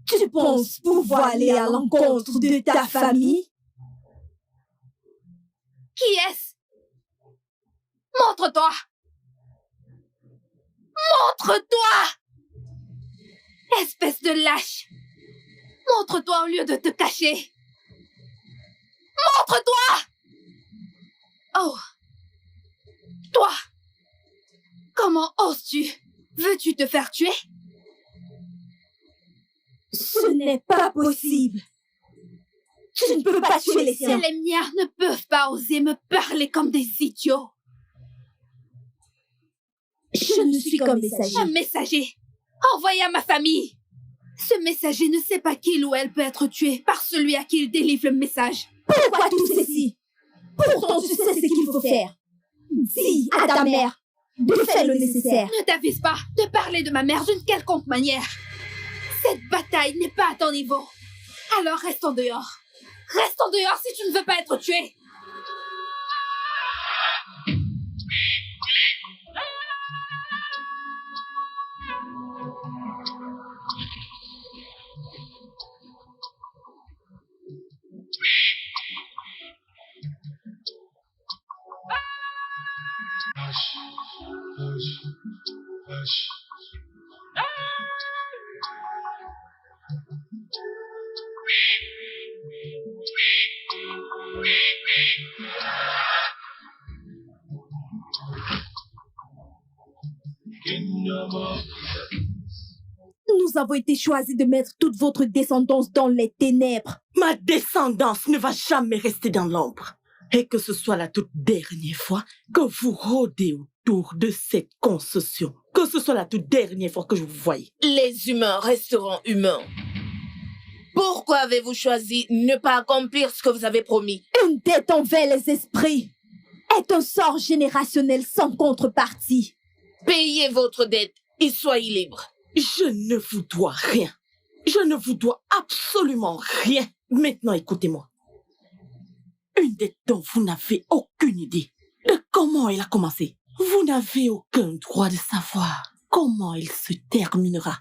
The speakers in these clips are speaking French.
Tu penses pouvoir aller à l'encontre de ta famille? Qui est-ce? Montre-toi! Montre-toi! Espèce de lâche! Montre-toi au lieu de te cacher! Montre-toi! Oh! Toi! Comment oses-tu? Veux-tu te faire tuer? Ce n'est pas possible. Tu ne peux pas tuer les siens. Les miens ne peuvent pas oser me parler comme des idiots. Je ne suis qu'un messager. Un messager, envoyé à ma famille. Ce messager ne sait pas qu'il ou elle peut être tué par celui à qui il délivre le message. Pourquoi tout ceci? Pourtant tu sais ce qu'il faut faire. Dis à ta mère de faire le nécessaire. Ne t'avise pas de parler de ma mère d'une quelconque manière. Cette bataille n'est pas à ton niveau. Alors reste en dehors. Reste en dehors si tu ne veux pas être tué. Nous avons été choisis de mettre toute votre descendance dans les ténèbres. Ma descendance ne va jamais rester dans l'ombre. Et que ce soit la toute dernière fois que vous rôdez autour de cette concession. Que ce soit la toute dernière fois que je vous voyais. Les humains resteront humains. Pourquoi avez-vous choisi ne pas accomplir ce que vous avez promis? Une dette envers les esprits est un sort générationnel sans contrepartie. Payez votre dette et soyez libres. Je ne vous dois rien. Je ne vous dois absolument rien. Maintenant, écoutez-moi. Une dette dont vous n'avez aucune idée de comment elle a commencé. Vous n'avez aucun droit de savoir comment elle se terminera.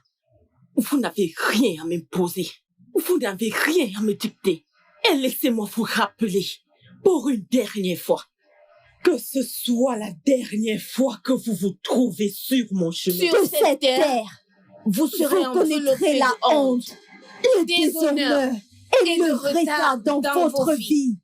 Vous n'avez rien à m'imposer. Vous n'avez rien à me dicter. Et laissez-moi vous rappeler, pour une dernière fois, que ce soit la dernière fois que vous vous trouvez sur mon chemin. Sur cette terre, vous connaîtrez la honte, le déshonneur et le retard dans votre vie.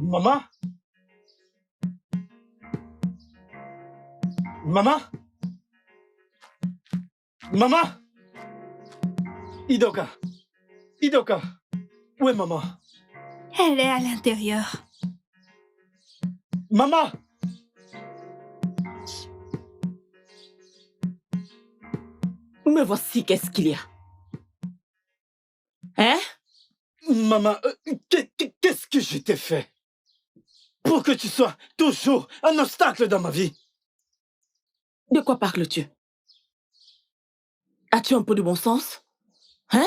Maman? Maman? Maman? Idoka? Idoka? Où est maman? Elle est à l'intérieur. Maman! Me voici, qu'est-ce qu'il y a? Hein? Maman, qu'est-ce que je t'ai fait? Pour que tu sois toujours un obstacle dans ma vie. De quoi parles-tu? As-tu un peu de bon sens? Hein?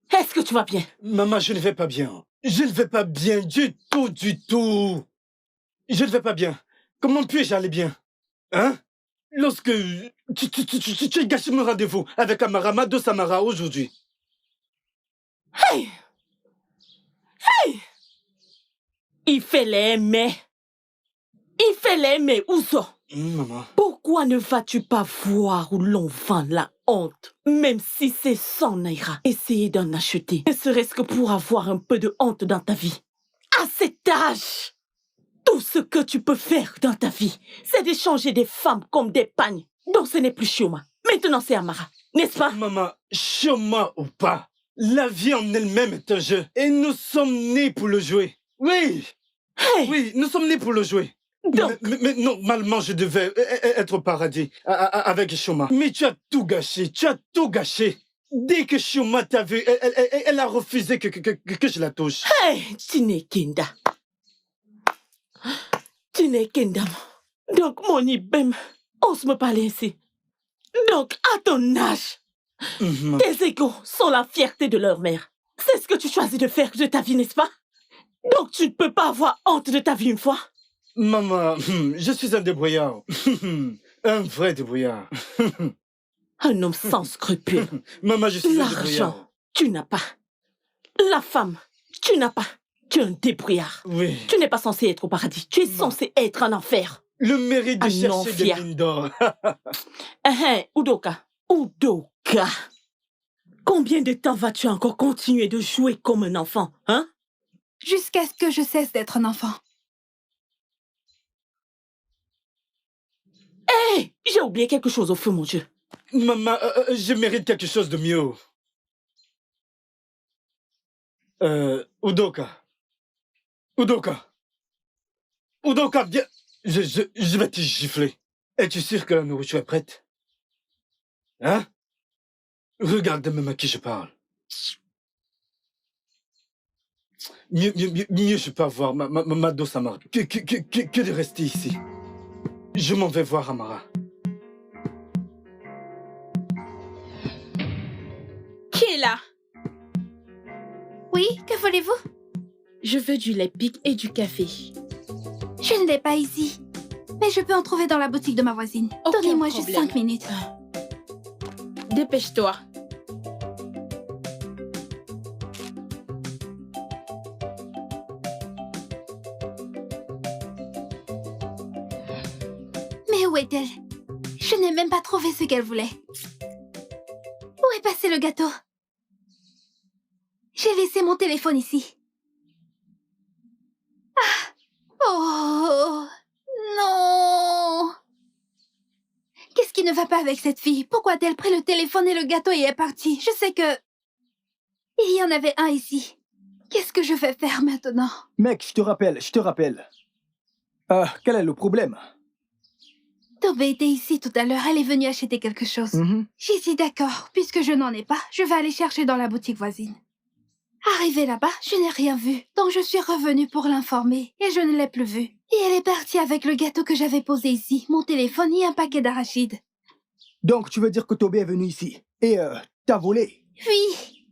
Est-ce que tu vas bien? Maman, je ne vais pas bien. Je ne vais pas bien du tout, du tout. Je ne vais pas bien. Comment puis-je aller bien? Hein? Lorsque tu as gâché mon rendez-vous avec Amarama de Samara aujourd'hui. Hey! Hey! Il fait l'aimer. Il fait l'aimer, où ça? Maman. Pourquoi ne vas-tu pas voir où l'on vend la honte? Même si c'est 100 naira, essayer d'en acheter, ne serait-ce que pour avoir un peu de honte dans ta vie. À cet âge, tout ce que tu peux faire dans ta vie, c'est d'échanger des femmes comme des pagnes. Donc ce n'est plus Chioma. Maintenant c'est Amara, n'est-ce pas? Maman, Chioma ou pas, la vie en elle-même est un jeu. Et nous sommes nés pour le jouer. Oui. Hey! Oui, nous sommes nés pour le jouer. Donc, Mais normalement, je devais être au paradis avec Shoma. Mais tu as tout gâché, tu as tout gâché. Dès que Shoma t'a vu, elle a refusé que je la touche. hey, tu n'es Kenda. Tu n'es Kenda. Donc, mon Ibem, ose me parler ainsi. Donc, à ton âge, tes égaux sont la fierté de leur mère. C'est ce que tu choisis de faire de ta vie, n'est-ce pas? Donc, tu ne peux pas avoir honte de ta vie une fois? Maman, je suis un débrouillard. Un vrai débrouillard. Un homme sans scrupules. Maman, je suis un débrouillard. L'argent, tu n'as pas. La femme, tu n'as pas. Tu es un débrouillard. Oui. Tu n'es pas censé être au paradis. Tu es censé être en enfer. Le mérite de chercher des mines d'or. Udoka. Udoka. Combien de temps vas-tu encore continuer de jouer comme un enfant, hein? Jusqu'à ce que je cesse d'être un enfant. Hé, j'ai oublié quelque chose au feu, mon Dieu. Maman, je mérite quelque chose de mieux. Udoka. Udoka, viens. Je vais te gifler. Es-tu sûr que la nourriture est prête? Hein? Regarde même à qui je parle. Mieux je peux avoir ma dose à marque que de rester ici. Je m'en vais voir Amara. Qui est là? Oui, que voulez-vous? Je veux du lait pic et du café. Je ne l'ai pas ici. Mais je peux en trouver dans la boutique de ma voisine. Aucun Donnez-moi juste problème. 5 minutes. Dépêche-toi. Mais où est-elle? Je n'ai même pas trouvé ce qu'elle voulait. Où est passé le gâteau? J'ai laissé mon téléphone ici. Ah! Oh! Non! Qu'est-ce qui ne va pas avec cette fille? Pourquoi a-t-elle pris le téléphone et le gâteau et est partie? Je sais que... il y en avait un ici. Qu'est-ce que je vais faire maintenant? Mec, je te rappelle. Quel est le problème? Tobé était ici tout à l'heure, elle est venue acheter quelque chose. J'ai dit d'accord, puisque je n'en ai pas, je vais aller chercher dans la boutique voisine. Arrivée là-bas, je n'ai rien vu, donc je suis revenue pour l'informer, et je ne l'ai plus vue. Et elle est partie avec le gâteau que j'avais posé ici, mon téléphone et un paquet d'arachides. Donc, tu veux dire que Tobé est venu ici et t'as volé? Oui.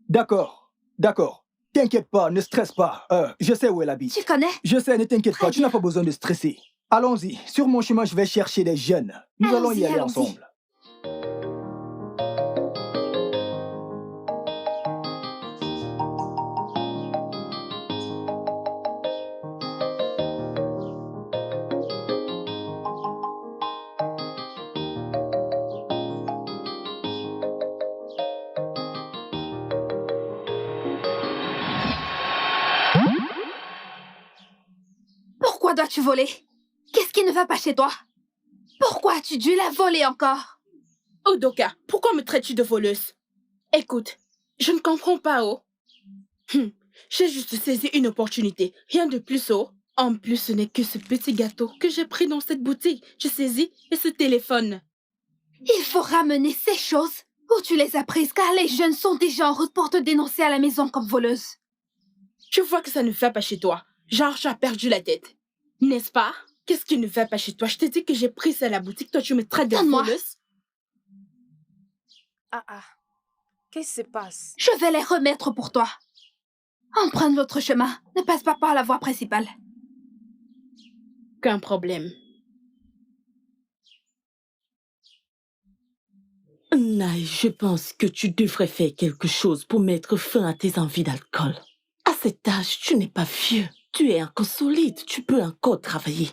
D'accord. T'inquiète pas, ne stresse pas. Je sais où elle habite. Tu connais? Je sais, ne t'inquiète Très pas, tu bien. n'as pas besoin de stresser. Allons-y, sur mon chemin, je vais chercher des jeunes. Nous allons y aller Allons-y. ensemble. Pourquoi dois-tu voler? Qu'est-ce qui ne va pas chez toi? Pourquoi as-tu dû la voler encore? Udoka, pourquoi me traites-tu de voleuse? Écoute, je ne comprends pas, oh. J'ai juste saisi une opportunité, rien de plus, oh. En plus, ce n'est que ce petit gâteau que j'ai pris dans cette boutique. Je saisis et ce téléphone. Il faut ramener ces choses où tu les as prises, car les jeunes sont déjà en route pour te dénoncer à la maison comme voleuse. Je vois que ça ne va pas chez toi. Genre, tu as perdu la tête. N'est-ce pas? Qu'est-ce qui ne va pas chez toi? Je t'ai dit que j'ai pris ça à la boutique. Toi, tu me traites de Donne-moi. voleuse? Qu'est-ce qui se passe? Je vais les remettre pour toi. Emprunte l'autre chemin. Ne passe pas par la voie principale. Aucun problème. Naï, je pense que tu devrais faire quelque chose pour mettre fin à tes envies d'alcool. À cet âge, tu n'es pas vieux. Tu es encore solide. Tu peux encore travailler.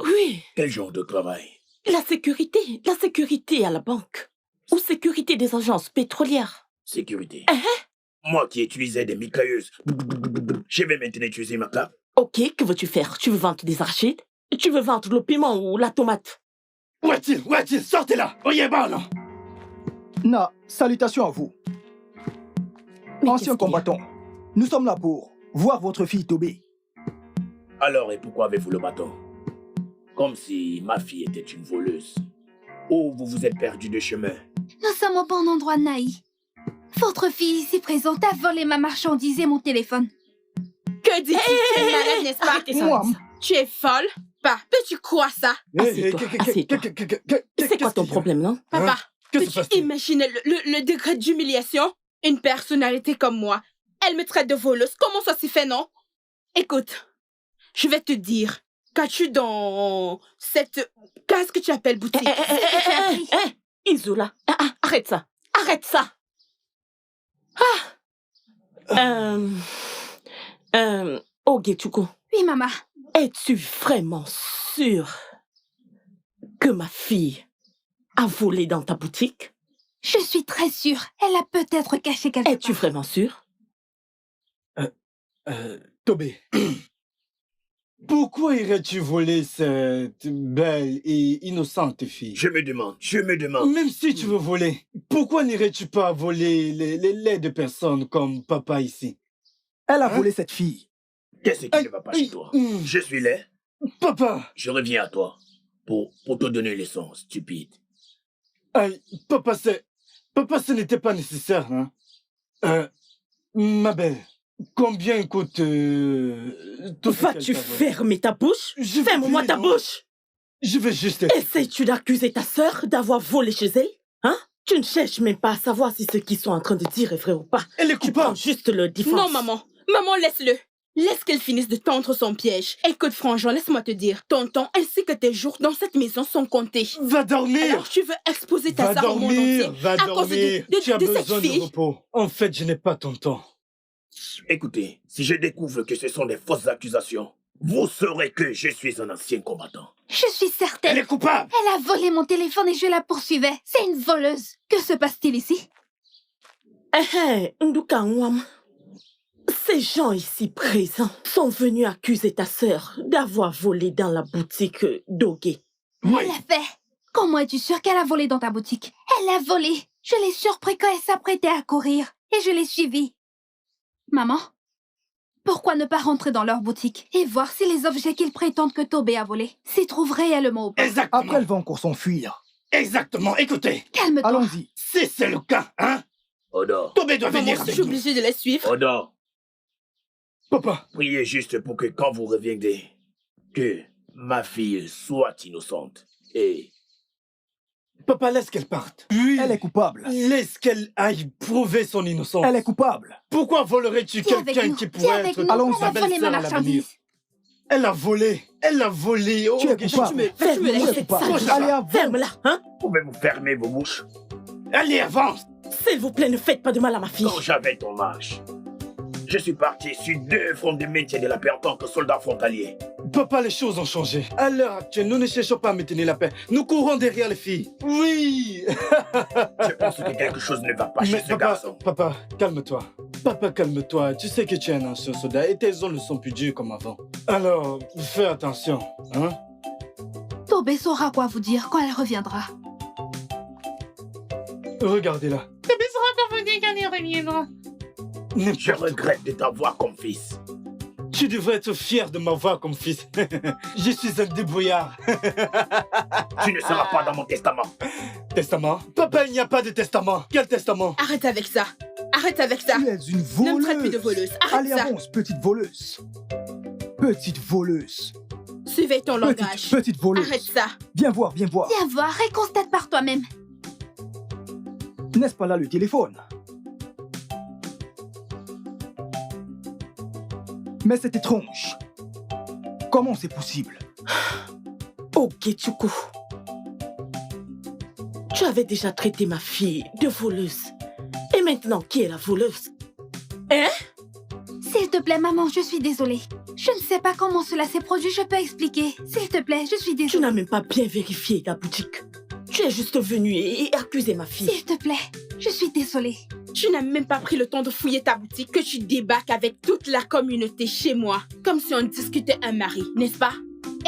Oui, Quel genre de travail? la sécurité à la banque. Ou sécurité des agences pétrolières. Sécurité. Moi qui utilisais des mitrailleuses, je vais maintenant utiliser ma clave. Ok, que veux-tu faire? Tu veux vendre des arachides? Tu veux vendre le piment ou la tomate? Où est-il? Sortez là! Oyez bon, non! Na, salutations à vous. Mais Anciens qu'est-ce qu'il y a? combattants, nous sommes là pour voir votre fille Tobé. Alors, et pourquoi avez-vous le bâton? Comme si ma fille était une voleuse. Ou vous vous êtes perdu de chemin. Nous sommes au bon endroit, Naï. Votre fille ici présente a volé ma marchandise et mon téléphone. Que dis-tu? Tu es malade, n'est-ce pas? Arrêtez ça. Moi, Tu es folle? Pas. Peux-tu croire ça? Assieds-toi, assieds-toi. C'est quoi ton problème, non? Papa, Que se peux-tu passe-t-il? imaginer le degré d'humiliation? Une personnalité comme moi, elle me traite de voleuse. Comment ça s'y fait, non? Écoute, je vais te dire, qu'as-tu dans cette... Qu'est-ce que tu appelles boutique? Isola, arrête ça. Arrête ça. Ogechuko, Oui, maman. es-tu vraiment sûre que ma fille a volé dans ta boutique? Je suis très sûre. Elle a peut-être caché quelque Es-tu part. vraiment sûre? Tobé, pourquoi irais-tu voler cette belle et innocente fille? Je me demande. Même si tu veux voler, pourquoi n'irais-tu pas voler les laits de personnes comme papa ici? Elle a Hein? volé cette fille. Qu'est-ce qui ne va pas chez toi? Je suis laid. Papa! Je reviens à toi pour te donner les leçons, stupide. Aïe, papa, ce n'était pas nécessaire, hein? Ma belle, combien coûte tout ce Vas-tu qu'elle t'a volé? fermer ta bouche? Je vais Ferme-moi plus, ta non. bouche! Je vais juste... Essayes-tu d'accuser ta sœur d'avoir volé chez elle? Hein? Tu ne cherches même pas à savoir si ce qu'ils sont en train de dire est vrai ou pas. Elle est Tu prends coupable! juste leur défense. Non, maman. Maman, laisse-le. Laisse qu'elle finisse de tendre son piège. Écoute, Franjean, laisse-moi te dire. Ton temps ainsi que tes jours dans cette maison sont comptés. Va dormir! Alors tu veux exposer ta Va sœur au monde dormir! entier Va à cause dormir! Tu as de cette besoin de fille? repos. En fait, je n'ai pas ton temps. Écoutez, si je découvre que ce sont des fausses accusations, vous saurez que je suis un ancien combattant. Je suis Elle certaine. est coupable! Elle a volé mon téléphone et je la poursuivais. C'est une voleuse. Que se passe-t-il ici? Nduka Nwam. Ces gens ici présents sont venus accuser ta sœur d'avoir volé dans la boutique d'Oge. Oui. Elle l'a fait. Comment es-tu sûre qu'elle a volé dans ta boutique? Elle a volé. Je l'ai surpris quand elle s'apprêtait à courir et je l'ai suivie. Maman, pourquoi ne pas rentrer dans leur boutique et voir si les objets qu'ils prétendent que Tobé a volés s'y trouvent réellement ou pas? Exactement! Après, elle va encore s'enfuir. Exactement! Écoutez! Calme-toi. Allons-y. Si c'est le cas, hein? Odor, Tobé doit Maman, venir avec suis-je nous. obligée de les suivre? Odor, Papa! priez juste pour que quand vous reviendrez, que ma fille soit innocente. Et Papa, laisse qu'elle parte. Oui. Elle est coupable. Laisse qu'elle aille prouver son innocence. Elle est coupable. Pourquoi volerais-tu Viens avec quelqu'un nous. qui Viens pourrait avec être nous. Allons-y. Elle a sa volé ma belle-sœur à l'avenir? marchandise. Elle a volé. Elle a volé. Oh, Tu es Ogechi, coupable. Tu me Tu es laisses coupable. Franchement, Allez, avance. Ferme-la, hein? pouvez-vous fermer vos bouches? Allez, avance. S'il vous plaît, ne faites pas de mal à ma fille. Quand j'avais ton âge, je suis parti sur 2 fronts de maintien de la paix en tant que soldat frontalier. Papa, les choses ont changé. À l'heure actuelle, nous ne cherchons pas à maintenir la paix. Nous courons derrière les filles. Oui. Je pense que quelque chose ne va pas chez Mais ce papa, garçon. papa, calme-toi. Papa, calme-toi. Tu sais que tu es un ancien soldat et tes ongles ne sont plus durs comme avant. Alors, fais attention, hein? Tobé saura quoi vous dire quand elle reviendra. Regardez-la. Je regrette de t'avoir comme fils. Tu devrais être fier de m'avoir comme fils. Je suis un débrouillard. Tu ne seras pas dans mon testament. Testament? Papa, il n'y a pas de testament. Quel testament? Arrête avec ça. Arrête avec ça. Tu es une Ne me traite plus de voleuse. voleuse. Arrête Allez, ça. avance, petite voleuse. Petite voleuse. Suivez ton langage. Petite voleuse. Arrête ça. Viens voir, viens voir. Viens voir et constate par toi-même. N'est-ce pas là le téléphone? Mais c'est étrange. Comment c'est possible? Ogechuko. Tu avais déjà traité ma fille de voleuse. Et maintenant, qui est la voleuse? Hein? S'il te plaît, maman, je suis désolée. Je ne sais pas comment cela s'est produit, je peux expliquer. S'il te plaît, je suis Tu désolée. n'as même pas bien vérifié la boutique. Tu es juste venu et accusé ma fille. S'il te plaît, je suis désolée. Tu n'as même pas pris le temps de fouiller ta boutique que tu débarques avec toute la communauté chez moi. Comme si on discutait un mari, n'est-ce pas?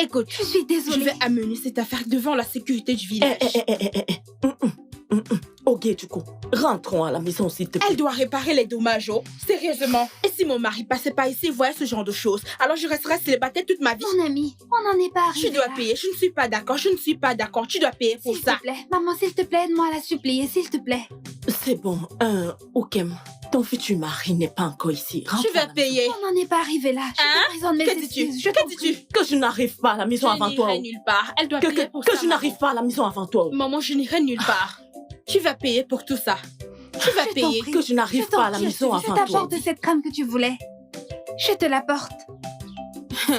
Écoute, Je suis je désolée. vais amener cette affaire devant la sécurité du village. Ok, du coup, rentrons à la maison, s'il te plaît. Elle doit réparer les dommages, oh. Sérieusement. Et si mon mari passait pas ici et voyait ce genre de choses, alors je resterais célibataire toute ma vie. Mon ami, on n'en est pas arrivé Tu dois là. payer. Je ne suis pas d'accord. Je ne suis pas d'accord. Tu dois payer pour S'il ça. te plaît, maman, s'il te plaît, aide-moi à la supplier, s'il te plaît. C'est bon, Okem, ton futur mari n'est pas encore ici. Rentre Tu à vas la payer. On n'en est pas arrivé là. Je Hein? te présente mes Que dis-tu? excuses. Je Que t'en dis-tu? prie. Que je n'arrive pas à la maison avant Je toi. n'irai nulle part. Elle doit Que payer pour je ça. n'arrive pas à la maison avant toi. Maman, je n'irai nulle part. Tu vas payer pour tout ça. Tu vas Je t'en payer. prie. Que je n'arrive Je t'en pas à la prie, maison je avant toi. t'apporte cette crème que tu voulais. Je te l'apporte.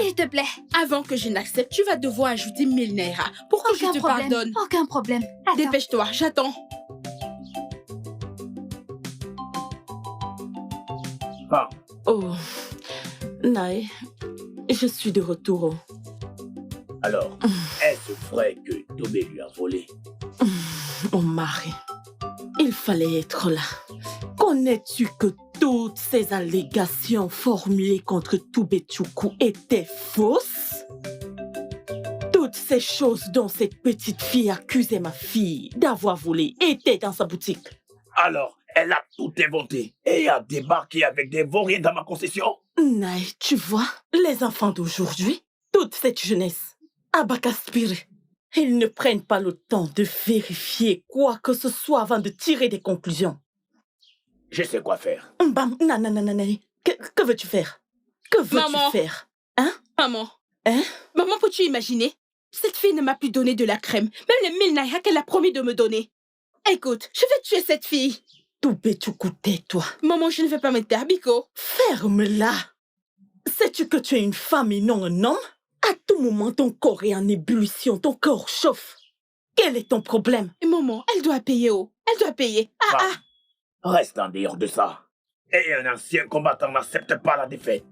S'il te plaît. Avant que je n'accepte, tu vas devoir ajouter 1000 naira pour que je te pardonne. Aucun problème. Attends. Dépêche-toi, j'attends. Ah, Oh, Nae, je suis de retour. alors, est-ce vrai que Tobé lui a volé? Mon mari, il fallait être là. Connais-tu que toutes ces allégations formulées contre Toubetchoukou étaient fausses? Toutes ces choses dont cette petite fille accusait ma fille d'avoir volé étaient dans sa boutique. Alors, elle a tout inventé et a débarqué avec des vauriens dans ma concession? Nae, tu vois, les enfants d'aujourd'hui, toute cette jeunesse, abacaspirée, ils ne prennent pas le temps de vérifier quoi que ce soit avant de tirer des conclusions. Je sais quoi faire. Bam, nanana, que veux-tu faire? Que veux-tu Maman. faire? Hein? Maman. Hein? Maman, peux-tu imaginer? Cette fille ne m'a plus donné de la crème. Même les 1000 naira qu'elle a promis de me donner. Écoute, je vais tuer cette fille. Toubetchoukou, tais-toi. Maman, je ne vais pas me taire, Biko. Ferme-la. Sais-tu que tu es une femme et non un homme? À tout moment, ton corps est en ébullition, ton corps chauffe. Quel est ton problème? Et maman, elle doit payer, oh. Elle doit payer. Ah, Femme, reste en dehors de ça. Et un ancien combattant n'accepte pas la défaite.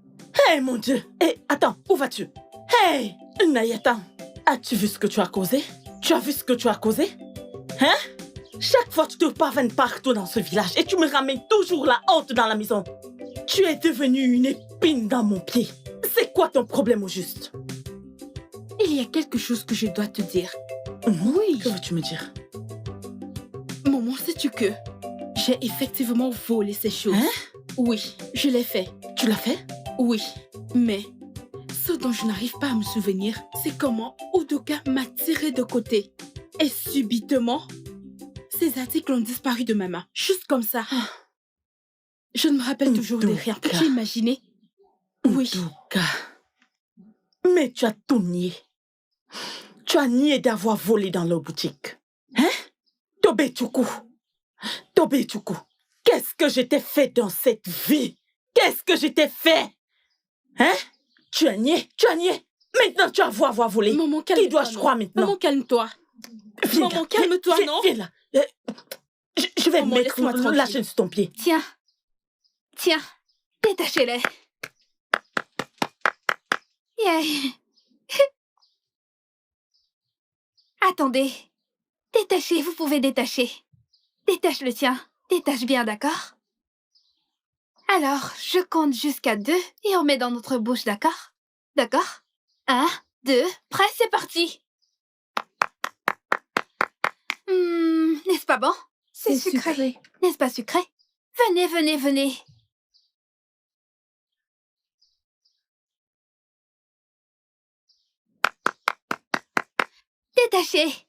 Hey, mon Dieu! Hey, attends, où vas-tu? Hey! Nayata, as-tu vu ce que tu as causé? Tu as vu ce que tu as causé? Hein? Chaque fois, tu te pavines partout dans ce village et tu me ramènes toujours la honte dans la maison. Tu es devenue une épine dans mon pied. C'est quoi ton problème au juste? il y a quelque chose que je dois te dire. Oui. Que veux-tu me dire? Maman, sais-tu que j'ai effectivement volé ces choses? Hein? Oui, je l'ai fait. Tu l'as fait? Oui, mais ce dont je n'arrive pas à me souvenir, c'est comment Udoka m'a tiré de côté. Et subitement, ces articles ont disparu de ma main. Juste comme ça. Je ne me rappelle toujours de rien. Udoka. Peux-tu imaginer? Oui. Udoka. Mais tu as tout nié. Tu as nié d'avoir volé dans leur boutique. Hein? Toubetchoukou. Toubetchoukou. Qu'est-ce que je t'ai fait dans cette vie? Qu'est-ce que je t'ai fait? Hein? Tu as nié. Tu as nié. Maintenant, tu avoues avoir volé. Maman, calme-toi. Qui dois-je non. croire maintenant? Maman, calme-toi. Viens Maman, là. calme-toi, Viens- non? Viens là. Je vais Maman, mettre laisse-moi la tranquille. chaîne sur ton pied. Tiens. Tiens. Détachez-les. Yeah. Attendez. Détachez, vous pouvez détacher. Détache le tien. Détache bien, d'accord? Alors, je compte jusqu'à 2 et on met dans notre bouche, d'accord? D'accord? 1, 2, prêt, c'est parti. N'est-ce pas bon? C'est sucré. N'est-ce pas sucré? Venez, venez, venez. Détachez.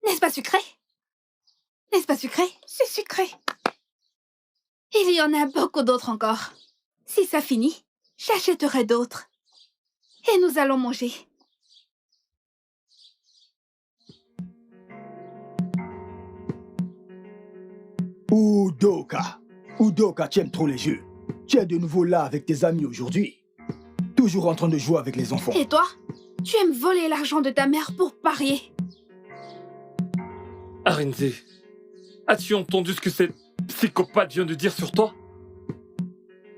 N'est-ce pas sucré? N'est-ce pas sucré? C'est sucré. Il y en a beaucoup d'autres encore. Si ça finit, j'achèterai d'autres. Et nous allons manger. Udoka. Udoka, tu aimes trop les jeux. Tu es de nouveau là avec tes amis aujourd'hui. Toujours en train de jouer avec les enfants. Et toi? Tu aimes voler l'argent de ta mère pour parier. Arinze, as-tu entendu ce que cette psychopathe vient de dire sur toi?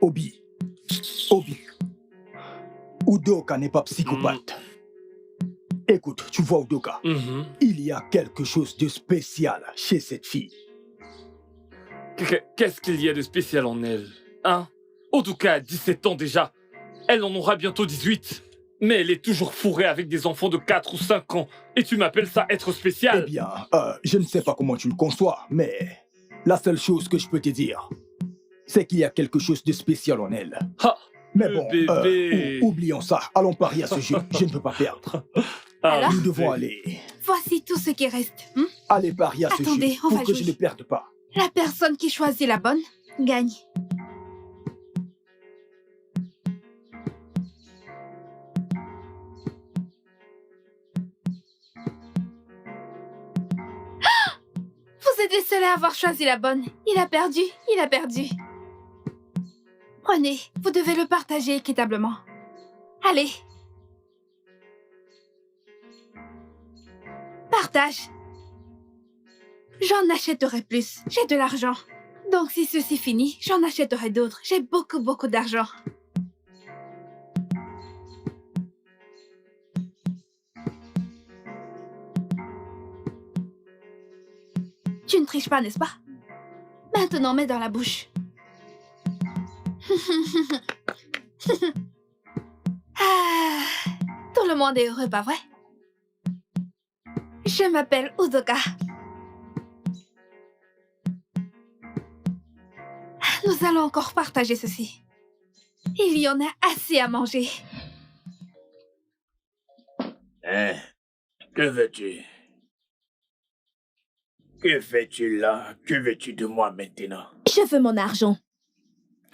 Obi. Obi. Udoka n'est pas psychopathe. Écoute, tu vois Udoka, il y a quelque chose de spécial chez cette fille. Qu'est-ce qu'il y a de spécial en elle? Hein? Udoka a 17 ans déjà. Elle en aura bientôt 18. Mais elle est toujours fourrée avec des enfants de 4 ou 5 ans. Et tu m'appelles ça être spécial? Eh bien, je ne sais pas comment tu le conçois, mais la seule chose que je peux te dire, c'est qu'il y a quelque chose de spécial en elle. Ah, mais bon, bébé. oublions ça. Allons parier à ce jeu. Je ne peux pas perdre. Alors, nous devons aller. Voici tout ce qui reste. Allez parier à ce jeu Attendez, on pour va que jouer. je ne perde pas. La personne qui choisit la bonne gagne. Vous êtes les seuls à avoir choisi la bonne. Il a perdu, il a perdu. Prenez, vous devez le partager équitablement. Allez. Partage. J'en achèterai plus. J'ai de l'argent. Donc si ceci finit, j'en achèterai d'autres. J'ai beaucoup d'argent. Tu ne triches pas, n'est-ce pas? Maintenant, mets dans la bouche. Ah, tout le monde est heureux, pas vrai? Je m'appelle Udoka. Nous allons encore partager ceci. Il y en a assez à manger. Hein? Que veux-tu? Que fais-tu là? Que veux-tu de moi maintenant? Je veux mon argent.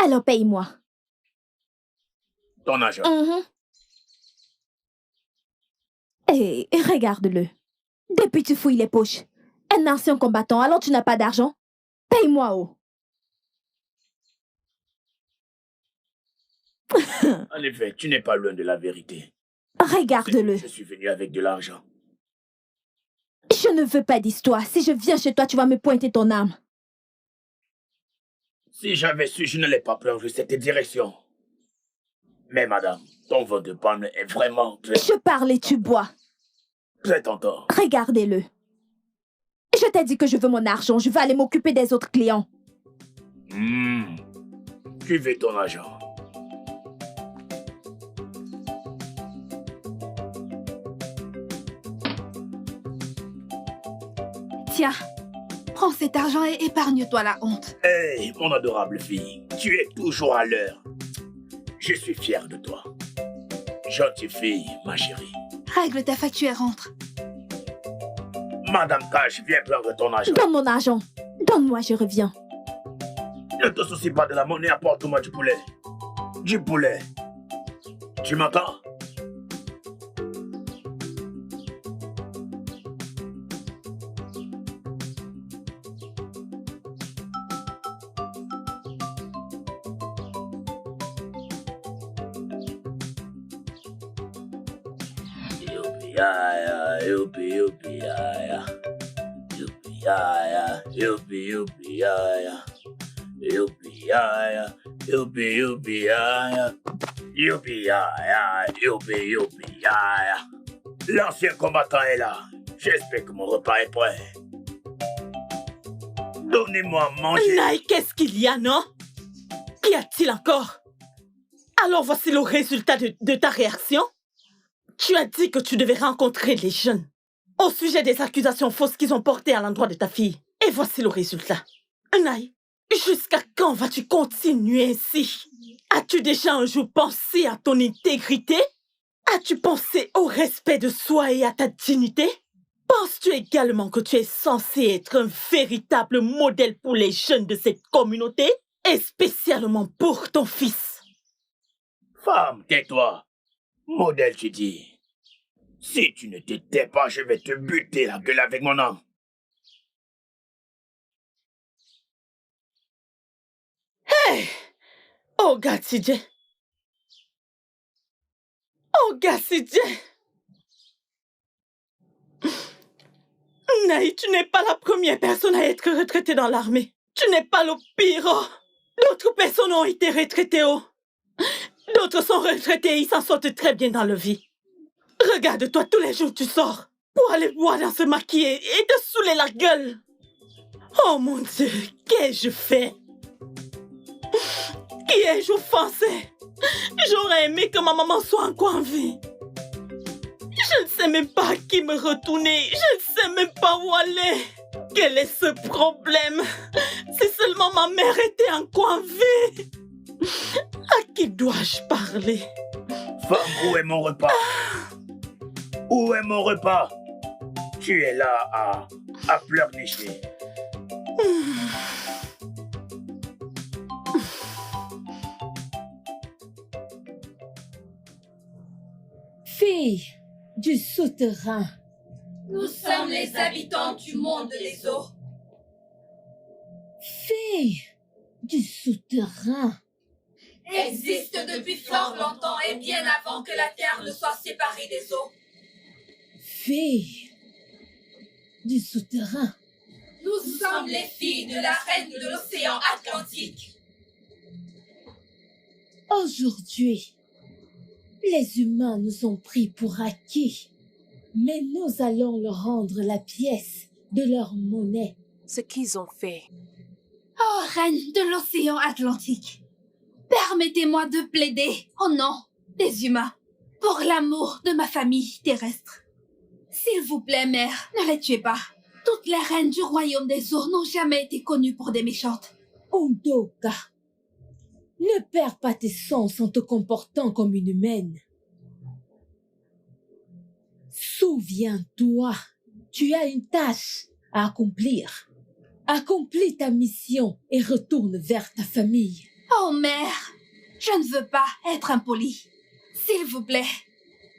Alors paye-moi. Ton argent. Et regarde-le. Depuis tu fouilles les poches. Un ancien combattant, alors tu n'as pas d'argent? Paye-moi, oh. En effet, tu n'es pas loin de la vérité. Regarde-le. Je suis venu avec de l'argent. Je ne veux pas d'histoire. Si je viens chez toi, tu vas me pointer ton arme. Si j'avais su, je ne l'ai pas plongé cette direction. Mais madame, ton vin de palme est vraiment très... Je parle et tu bois. très tentant. Regardez-le. Je t'ai dit que je veux mon argent. Je veux aller m'occuper des autres clients. Tu veux ton argent. Tiens, prends cet argent et épargne-toi la honte. Hey, mon adorable fille, tu es toujours à l'heure. Je suis fier de toi. Gentille fille, ma chérie. Règle ta facture et rentre. Madame Cash, viens prendre ton argent. Donne mon argent. Donne-moi, je reviens. Ne te soucie pas de la monnaie, apporte-moi du poulet. Du poulet. Tu m'entends? L'ancien combattant est là. J'espère que mon repas est prêt. Donnez-moi à manger. Naï, qu'est-ce qu'il y a, non? Qu'y a-t-il encore? Alors voici le résultat de ta réaction. Tu as dit que tu devais rencontrer les jeunes au sujet des accusations fausses qu'ils ont portées à l'endroit de ta fille. Et voici le résultat. Naï, jusqu'à quand vas-tu continuer ainsi? As-tu déjà un jour pensé à ton intégrité? As-tu pensé au respect de soi et à ta dignité? Penses-tu également que tu es censé être un véritable modèle pour les jeunes de cette communauté? Et spécialement pour ton fils? Femme, tais-toi. Modèle, tu dis. Si tu ne te tais pas, je vais te buter la gueule avec mon arme. Hey! Oh, Gatidje! Oh, Gatidje! Naï, tu n'es pas la première personne à être retraitée dans l'armée. Tu n'es pas le pire. Oh. D'autres personnes ont été retraitées. Oh. D'autres sont retraités et ils s'en sortent très bien dans leur vie. Regarde-toi, tous les jours tu sors pour aller boire dans se maquiller et te saouler la gueule. Oh mon Dieu, qu'ai-je fait? Qui ai-je offensé? J'aurais aimé que ma maman soit encore en vie. Je ne sais même pas à qui me retourner. Je ne sais même pas où aller. Quel est ce problème? Si seulement ma mère était encore en vie. À qui dois-je parler? Femme, où est mon repas? Où est mon repas? Tu es là à pleurnicher. Fille du souterrain. Nous sommes les habitants du monde des eaux. Fille du souterrain. Existe depuis fort longtemps et bien avant que la terre ne soit séparée des eaux. Fille du souterrain. Nous sommes les filles de la reine de l'océan Atlantique. Aujourd'hui, les humains nous ont pris pour acquis, mais nous allons leur rendre la pièce de leur monnaie. Ce qu'ils ont fait. Oh, reine de l'océan Atlantique, permettez-moi de plaider au nom des humains pour l'amour de ma famille terrestre. S'il vous plaît, mère, ne les tuez pas. Toutes les reines du royaume des eaux n'ont jamais été connues pour des méchantes. Udoka, ne perds pas tes sens en te comportant comme une humaine. Souviens-toi, tu as une tâche à accomplir. Accomplis ta mission et retourne vers ta famille. Oh, mère, je ne veux pas être impolie. S'il vous plaît,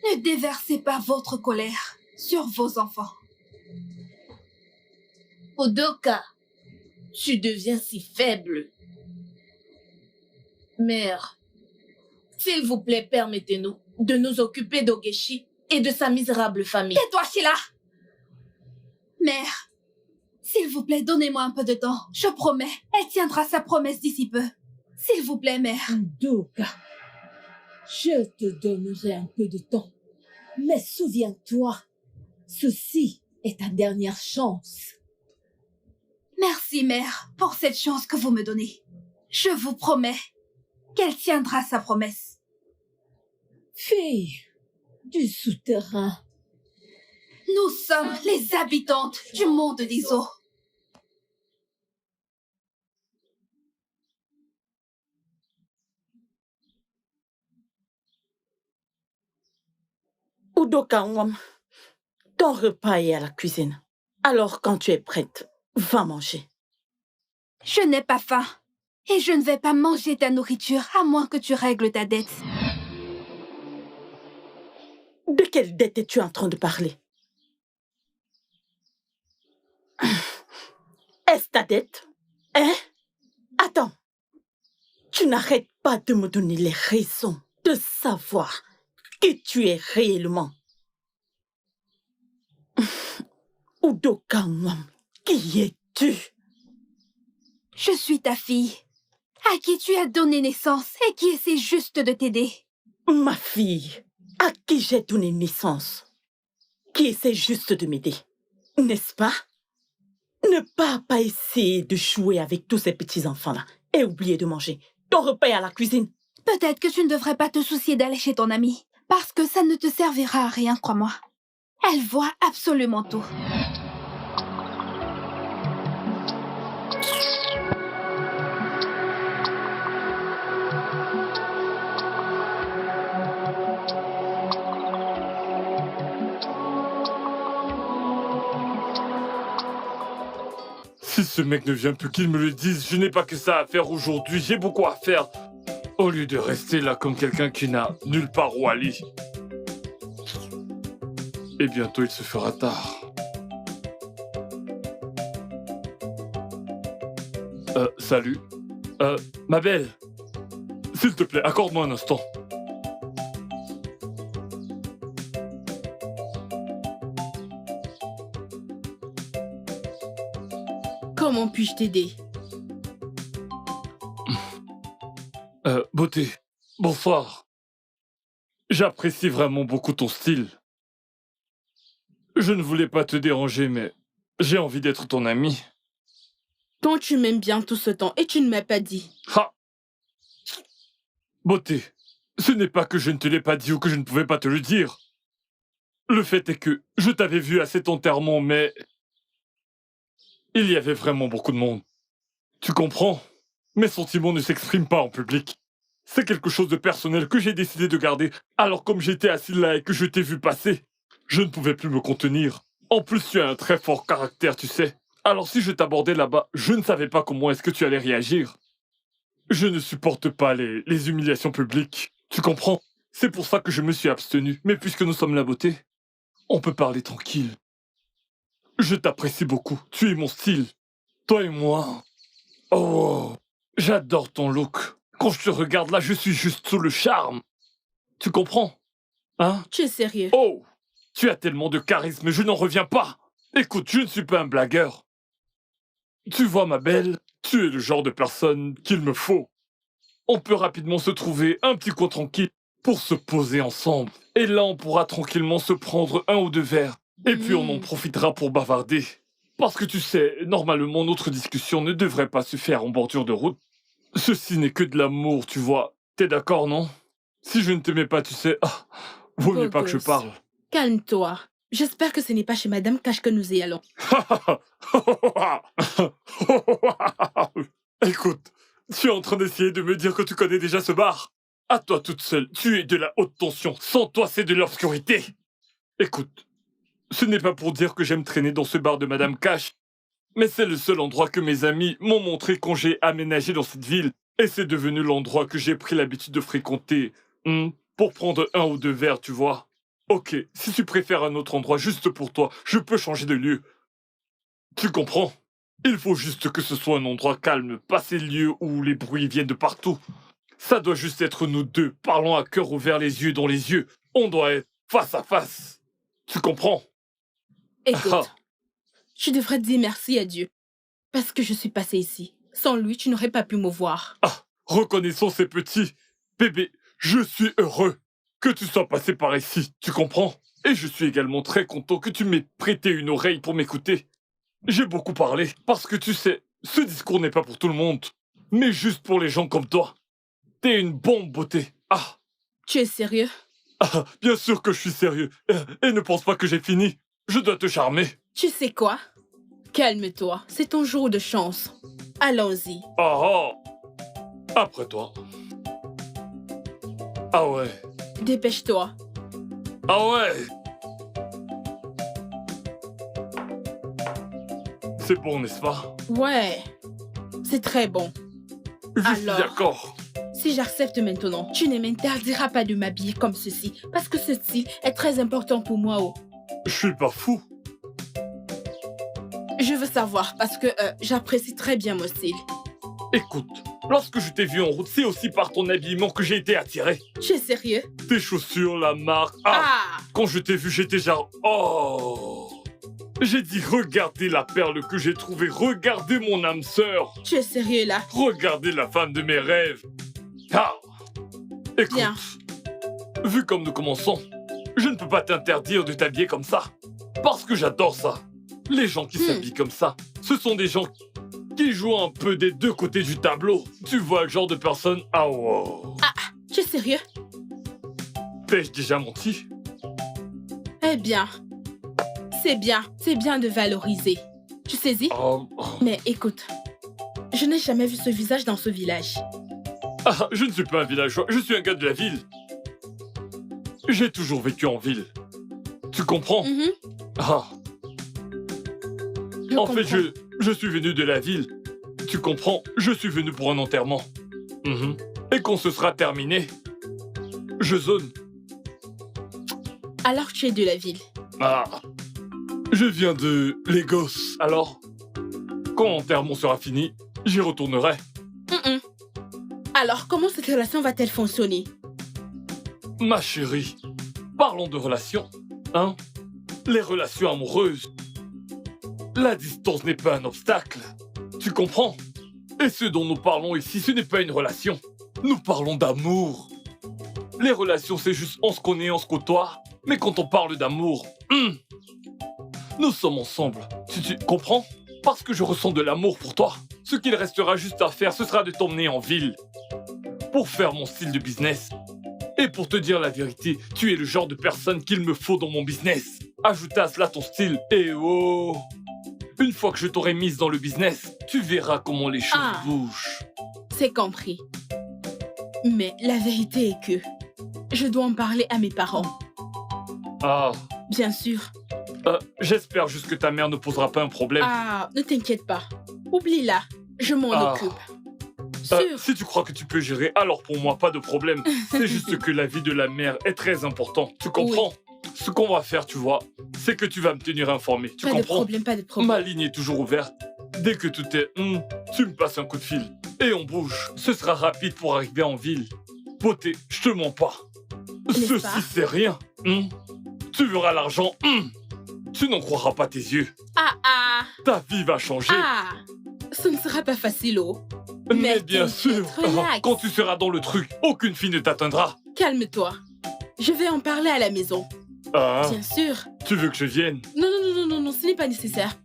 ne déversez pas votre colère sur vos enfants. Udoka, tu deviens si faible. Mère, s'il vous plaît, permettez-nous de nous occuper d'Ogeshi et de sa misérable famille. Tais-toi, Sheila! Mère, s'il vous plaît, donnez-moi un peu de temps. Je promets, elle tiendra sa promesse d'ici peu. S'il vous plaît, mère. Udoka, je te donnerai un peu de temps. Mais souviens-toi, ceci est ta dernière chance. Merci, mère, pour cette chance que vous me donnez. Je vous promets qu'elle tiendra sa promesse. Fille du souterrain. Nous sommes les habitantes du monde des eaux. Udoka Nwam, ton repas est à la cuisine. Alors quand tu es prête, va manger. Je n'ai pas faim. Et je ne vais pas manger ta nourriture à moins que tu règles ta dette. De quelle dette es-tu en train de parler? Est-ce ta dette? Hein? Attends. Tu n'arrêtes pas de me donner les raisons de savoir qui tu es réellement. Udoka Nwam, qui es-tu? Je suis ta fille, à qui tu as donné naissance et qui essaie juste de t'aider. Ma fille, à qui j'ai donné naissance, qui essaie juste de m'aider, n'est-ce pas? Ne pas essayer de jouer avec tous ces petits-enfants-là et oublier de manger. Ton repas est à la cuisine. Peut-être que tu ne devrais pas te soucier d'aller chez ton amie, parce que ça ne te servira à rien, crois-moi. Elle voit absolument tout. Si ce mec ne vient plus, qu'il me le dise. Je n'ai pas que ça à faire aujourd'hui. J'ai beaucoup à faire. Au lieu de rester là comme quelqu'un qui n'a nulle part où aller. Et bientôt, il se fera tard. Salut. Ma belle. S'il te plaît, accorde-moi un instant. Comment puis-je t'aider? Beauté, bonsoir. J'apprécie vraiment beaucoup ton style. Je ne voulais pas te déranger, mais j'ai envie d'être ton ami. Quand tu m'aimes bien tout ce temps et tu ne m'as pas dit. Ha! Beauté, ce n'est pas que je ne te l'ai pas dit ou que je ne pouvais pas te le dire. Le fait est que je t'avais vu à cet enterrement, mais il y avait vraiment beaucoup de monde. Tu comprends? Mes sentiments ne s'expriment pas en public. C'est quelque chose de personnel que j'ai décidé de garder. Alors comme j'étais assis là et que je t'ai vu passer, je ne pouvais plus me contenir. En plus, tu as un très fort caractère, tu sais. Alors si je t'abordais là-bas, je ne savais pas comment est-ce que tu allais réagir. Je ne supporte pas les humiliations publiques. Tu comprends? C'est pour ça que je me suis abstenu. Mais puisque nous sommes la beauté, on peut parler tranquille. Je t'apprécie beaucoup. Tu es mon style. Toi et moi. Oh, j'adore ton look. Quand je te regarde là, je suis juste sous le charme. Tu comprends? Hein? Tu es sérieux? Oh, tu as tellement de charisme, je n'en reviens pas. Écoute, je ne suis pas un blagueur. Tu vois, ma belle, tu es le genre de personne qu'il me faut. On peut rapidement se trouver un petit coin tranquille pour se poser ensemble. Et là, on pourra tranquillement se prendre 1 ou 2 verres. Et puis, on en profitera pour bavarder. Parce que tu sais, normalement, notre discussion ne devrait pas se faire en bordure de route. Ceci n'est que de l'amour, tu vois. T'es d'accord, non? Si je ne t'aimais pas, tu sais, vaut mieux pas que je parle. Calme-toi. J'espère que ce n'est pas chez Madame Cash que nous y allons. Écoute, tu es en train d'essayer de me dire que tu connais déjà ce bar. À toi toute seule, tu es de la haute tension. Sans toi, c'est de l'obscurité. Écoute, ce n'est pas pour dire que j'aime traîner dans ce bar de Madame Cash, mais c'est le seul endroit que mes amis m'ont montré quand j'ai aménagé dans cette ville. Et c'est devenu l'endroit que j'ai pris l'habitude de fréquenter. Pour prendre 1 ou 2 verres, tu vois. Ok, si tu préfères un autre endroit juste pour toi, je peux changer de lieu. Tu comprends? Il faut juste que ce soit un endroit calme, pas ces lieux où les bruits viennent de partout. Ça doit juste être nous deux, parlant à cœur ouvert, les yeux dans les yeux. On doit être face à face. Tu comprends? Écoute, tu devrais dire merci à Dieu. Parce que je suis passée ici. Sans lui, tu n'aurais pas pu me voir. Reconnaissons ces petits. Bébé, je suis heureux que tu sois passé par ici, tu comprends? Et je suis également très content que tu m'aies prêté une oreille pour m'écouter. J'ai beaucoup parlé, parce que tu sais, ce discours n'est pas pour tout le monde, mais juste pour les gens comme toi. T'es une bombe beauté. Tu es sérieux? Bien sûr que je suis sérieux. Et ne pense pas que j'ai fini. Je dois te charmer. Tu sais quoi? Calme-toi, c'est ton jour de chance. Allons-y. Après toi. Ah ouais. Dépêche-toi. Ah ouais. C'est bon, n'est-ce pas? Ouais, c'est très bon. Je suis d'accord. Si j'accepte maintenant, tu ne m'interdiras pas de m'habiller comme ceci, parce que ce style est très important pour moi. Je suis pas fou. Je veux savoir, parce que j'apprécie très bien mon style. Écoute, lorsque je t'ai vu en route, c'est aussi par ton habillement que j'ai été attiré. Tu es sérieux? Tes chaussures, la marque... Quand je t'ai vu, j'étais genre... Oh. J'ai dit, regardez la perle que j'ai trouvée, regardez mon âme sœur. Tu es sérieux là? Regardez la femme de mes rêves. Écoute, bien. Vu comme nous commençons, je ne peux pas t'interdire de t'habiller comme ça. Parce que j'adore ça. Les gens qui s'habillent comme ça, ce sont des gens qui jouent un peu des deux côtés du tableau. Tu vois le genre de personne... Tu es sérieux? T'ai-je déjà menti? Eh bien, c'est bien de valoriser. Tu saisis? Mais écoute, je n'ai jamais vu ce visage dans ce village. Je ne suis pas un villageois, je suis un gars de la ville. J'ai toujours vécu en ville. Tu comprends? En fait, je suis venu de la ville. Tu comprends? Je suis venu pour un enterrement. Et quand ce sera terminé, je zone. Alors tu es de la ville? Je viens de Lagos. Alors, quand l'enterrement sera fini, j'y retournerai. Alors, comment cette relation va-t-elle fonctionner? Ma chérie, parlons de relations, hein? Les relations amoureuses. La distance n'est pas un obstacle. Tu comprends? Et ce dont nous parlons ici, ce n'est pas une relation. Nous parlons d'amour. Les relations, c'est juste on se connaît, on se côtoie. Mais quand on parle d'amour, nous sommes ensemble. Tu comprends? Parce que je ressens de l'amour pour toi. Ce qu'il restera juste à faire, ce sera de t'emmener en ville. Pour faire mon style de business. Et pour te dire la vérité, tu es le genre de personne qu'il me faut dans mon business. Ajoute à cela ton style. Et oh, une fois que je t'aurai mise dans le business, tu verras comment les choses bougent. C'est compris. Mais la vérité est que je dois en parler à mes parents. Ah. Bien sûr. J'espère juste que ta mère ne posera pas un problème. Ah, ne t'inquiète pas. Oublie-la. Je m'en occupe. Sûr. Si tu crois que tu peux gérer, alors pour moi, pas de problème. C'est juste que la vie de la mère est très importante. Tu comprends? Oui. Ce qu'on va faire, tu vois, c'est que tu vas me tenir informé. Tu comprends? Pas de problème. Ma ligne est toujours ouverte. Dès que tout est tu me passes un coup de fil. Et on bouge. Ce sera rapide pour arriver en ville. Beauté, je te mens pas. Ceci, c'est rien. Tu verras l'argent. Tu n'en croiras pas tes yeux. Ta vie va changer. Ce ne sera pas facile, oh. Mais bien sûr, quand tu seras dans le truc, aucune fille ne t'atteindra. Calme-toi. Je vais en parler à la maison. Bien sûr. Tu veux que je vienne? Non, ce n'est pas nécessaire.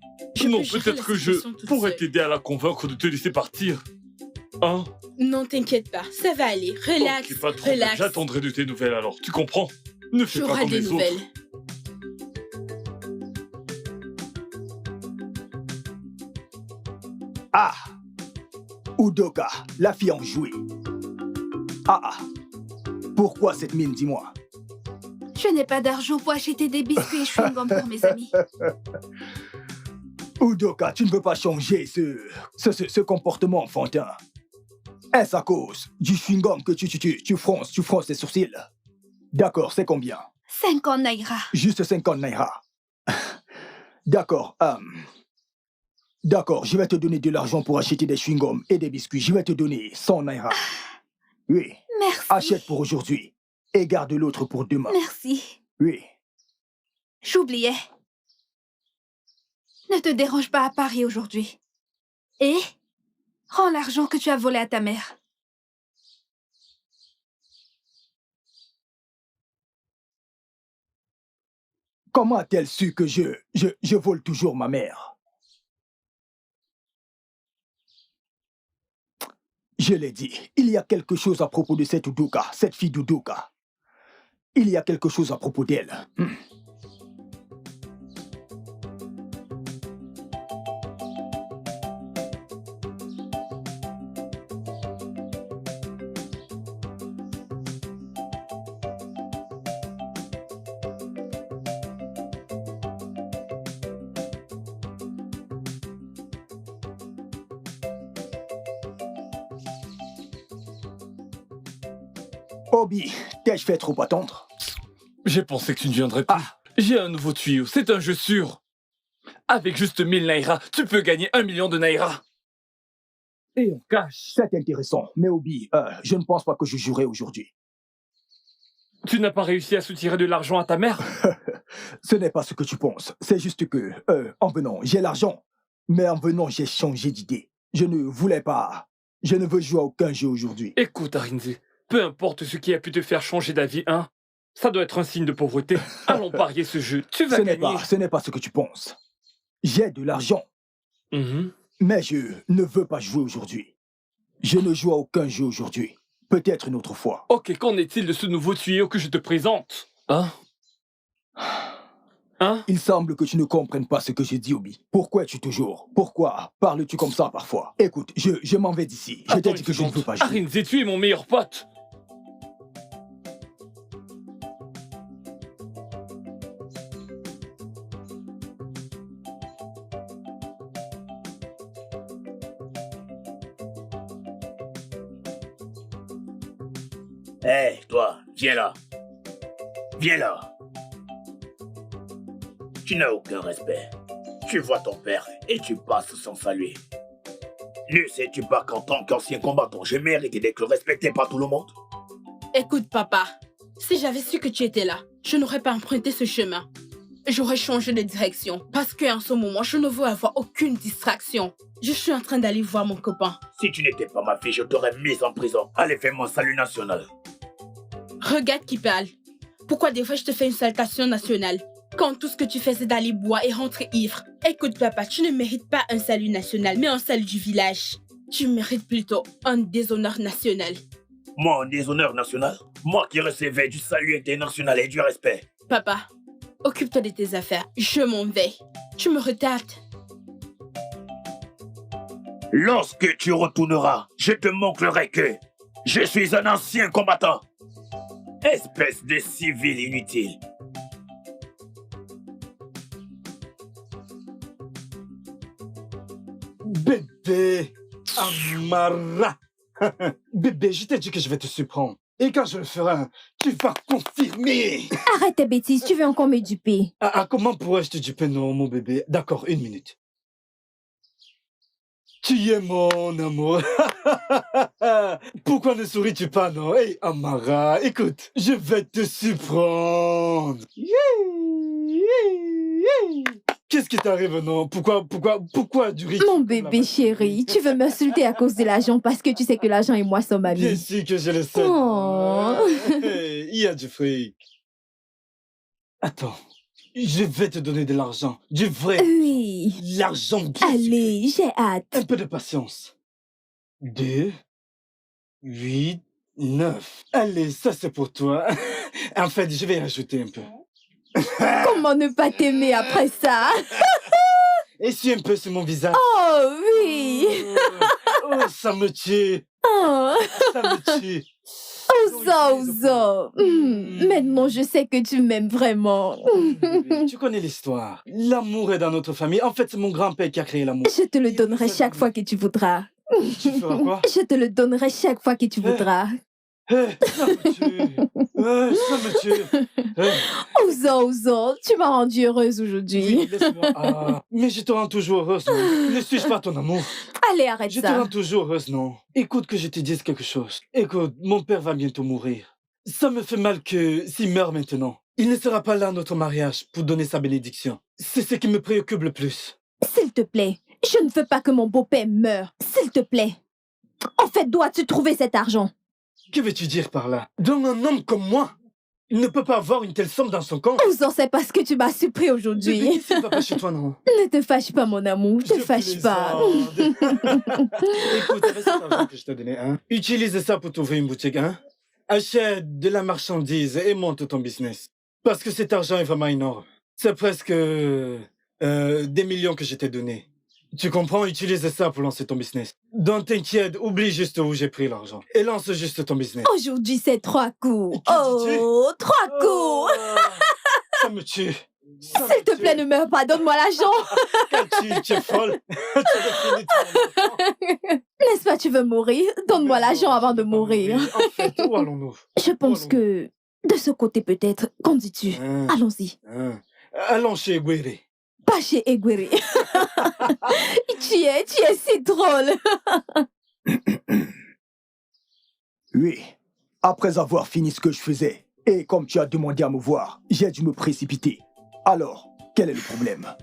Non, peut-être que je pourrais t'aider à la convaincre de te laisser partir. Hein? Non, t'inquiète pas, ça va aller. Relax, ok, pas trop. relax. J'attendrai de tes nouvelles alors, tu comprends? Ne fais pas comme les autres. Ah! Udoka, la fille enjouée. Pourquoi cette mine, dis-moi? Je n'ai pas d'argent pour acheter des biscuits et chewing-gum pour mes amis. Udoka, tu ne peux pas changer ce comportement enfantin. Est-ce à cause du chewing-gum que tu fronces tes sourcils? D'accord, c'est combien? 50 naira. Juste 50 naira. D'accord, D'accord, je vais te donner de l'argent pour acheter des chewing-gums et des biscuits. Je vais te donner 100 naira. Oui. Merci. Achète pour aujourd'hui et garde l'autre pour demain. Merci. Oui. J'oubliais. Ne te dérange pas à Paris aujourd'hui. Et rends l'argent que tu as volé à ta mère. Comment a-t-elle su que je vole toujours ma mère? Je l'ai dit, il y a quelque chose à propos de cette Udoka, cette fille d'Udoka. Il y a quelque chose à propos d'elle. Obi, t'ai-je fait trop attendre? J'ai pensé que tu ne viendrais plus. J'ai un nouveau tuyau, c'est un jeu sûr. Avec juste 1000 naira, tu peux gagner 1 million de naira. Et on cache. C'est intéressant, mais Obi, je ne pense pas que je jouerai aujourd'hui. Tu n'as pas réussi à soutirer de l'argent à ta mère? Ce n'est pas ce que tu penses. C'est juste que, en venant, j'ai l'argent. Mais en venant, j'ai changé d'idée. Je ne veux jouer à aucun jeu aujourd'hui. Écoute, Arinze, peu importe ce qui a pu te faire changer d'avis, hein. Ça doit être un signe de pauvreté. Allons parier ce jeu. Tu vas gagner. Ce n'est pas ce que tu penses. J'ai de l'argent. Mais je ne veux pas jouer aujourd'hui. Je ne joue à aucun jeu aujourd'hui. Peut-être une autre fois. Ok, qu'en est-il de ce nouveau tuyau que je te présente? Il semble que tu ne comprennes pas ce que je dis, Obi. Pourquoi Pourquoi parles-tu comme ça parfois? Écoute, je m'en vais d'ici. Je t'ai dit que je ne veux pas jouer. Arinze, tu es mon meilleur pote. Hé, toi, viens là. Viens là. Tu n'as aucun respect. Tu vois ton père et tu passes sans saluer. Ne sais-tu pas qu'en tant qu'ancien combattant, je mérite d'être respecté par tout le monde? Écoute, papa, si j'avais su que tu étais là, je n'aurais pas emprunté ce chemin. J'aurais changé de direction parce qu'en ce moment, je ne veux avoir aucune distraction. Je suis en train d'aller voir mon copain. Si tu n'étais pas ma fille, je t'aurais mise en prison. Allez, fais-moi un salut national. Regarde qui parle. Pourquoi des fois je te fais une salutation nationale quand tout ce que tu fais c'est d'aller boire et rentrer ivre? Écoute papa, tu ne mérites pas un salut national, mais un salut du village. Tu mérites plutôt un déshonneur national. Moi, un déshonneur national? Moi qui recevais du salut international et du respect. Papa, occupe-toi de tes affaires. Je m'en vais. Tu me retardes. Lorsque tu retourneras, je te montrerai que je suis un ancien combattant. Espèce de civil inutile. Bébé, Amara. Bébé, je t'ai dit que je vais te surprendre. Et quand je le ferai, tu vas confirmer. Arrête tes bêtises, tu veux encore me duper. Comment pourrais-je te duper, non, mon bébé? D'accord, 1 minute. Tu es mon amour. Pourquoi ne souris-tu pas, non? Hey, Amara, écoute, je vais te surprendre. Qu'est-ce qui t'arrive, non? Pourquoi du riz? Mon bébé chéri, tu veux m'insulter à cause de l'argent parce que tu sais que l'argent et moi sommes amis. Bien sûr que je le sais. Oh. Il y a du fric. Attends, je vais te donner de l'argent. Du vrai. Oui. L'argent bien Allez, j'ai hâte. Un peu de patience. 2, 8, 9. Allez, ça c'est pour toi. En fait, je vais ajouter un peu. Comment ne pas t'aimer après ça? Essuie un peu sur mon visage. Oh oui. Oh, ça me tue. Oh. Ça me tue. Ozo. Maintenant, je sais que tu m'aimes vraiment. Tu connais l'histoire. L'amour est dans notre famille. En fait, c'est mon grand-père qui a créé l'amour. Je te le donnerai chaque fois que tu voudras. Tu feras quoi? Je te le donnerai chaque fois que tu voudras. Ça me tue. Ça me tue. Ozo, tu m'as rendue heureuse aujourd'hui. Oui, laisse-moi. Mais je te rends toujours heureuse, non? Ne suis-je pas ton amour? Allez, arrête Je te ça. rends toujours heureuse, non? Écoute que je te dise quelque chose. Écoute, mon père va bientôt mourir. Ça me fait mal que s'il meurt maintenant, il ne sera pas là à notre mariage pour donner sa bénédiction. C'est ce qui me préoccupe le plus. S'il te plaît, je ne veux pas que mon beau-père meure. S'il te plaît. En fait, dois-tu trouver cet argent? Que veux-tu dire par là? Donc un homme comme moi, il ne peut pas avoir une telle somme dans son compte. Ozo, c'est parce que tu m'as surpris aujourd'hui. Bébé, ça ne va pas chez toi, non? Ne te fâche pas, mon amour. Ne te fâche pas. Écoute, avec cet argent que je t'ai donné, hein, utilise ça pour t'ouvrir une boutique, hein. Achète de la marchandise et monte ton business. Parce que cet argent est vraiment énorme. C'est presque des millions que je t'ai donné. Tu comprends? Utilise ça pour lancer ton business. Donc t'inquiète, oublie juste où j'ai pris l'argent. Et lance juste ton business. Aujourd'hui, c'est 3 coups. Qu'est-ce que tu dis? Oh, 3 coups. Ça me tue. S'il te plaît, ne meurs pas. Donne-moi l'argent. Tu es folle. Tu vas finir ton- N'est-ce pas, tu veux mourir? Donne-moi l'argent avant de mourir. En fait, où allons-nous? Je pense que de ce côté peut-être. Qu'en dis-tu? Allons-y. Allons chez Guéré. Pas chez Eguiri. tu es si drôle. Oui, après avoir fini ce que je faisais, et comme tu as demandé à me voir, j'ai dû me précipiter. Alors, quel est le problème?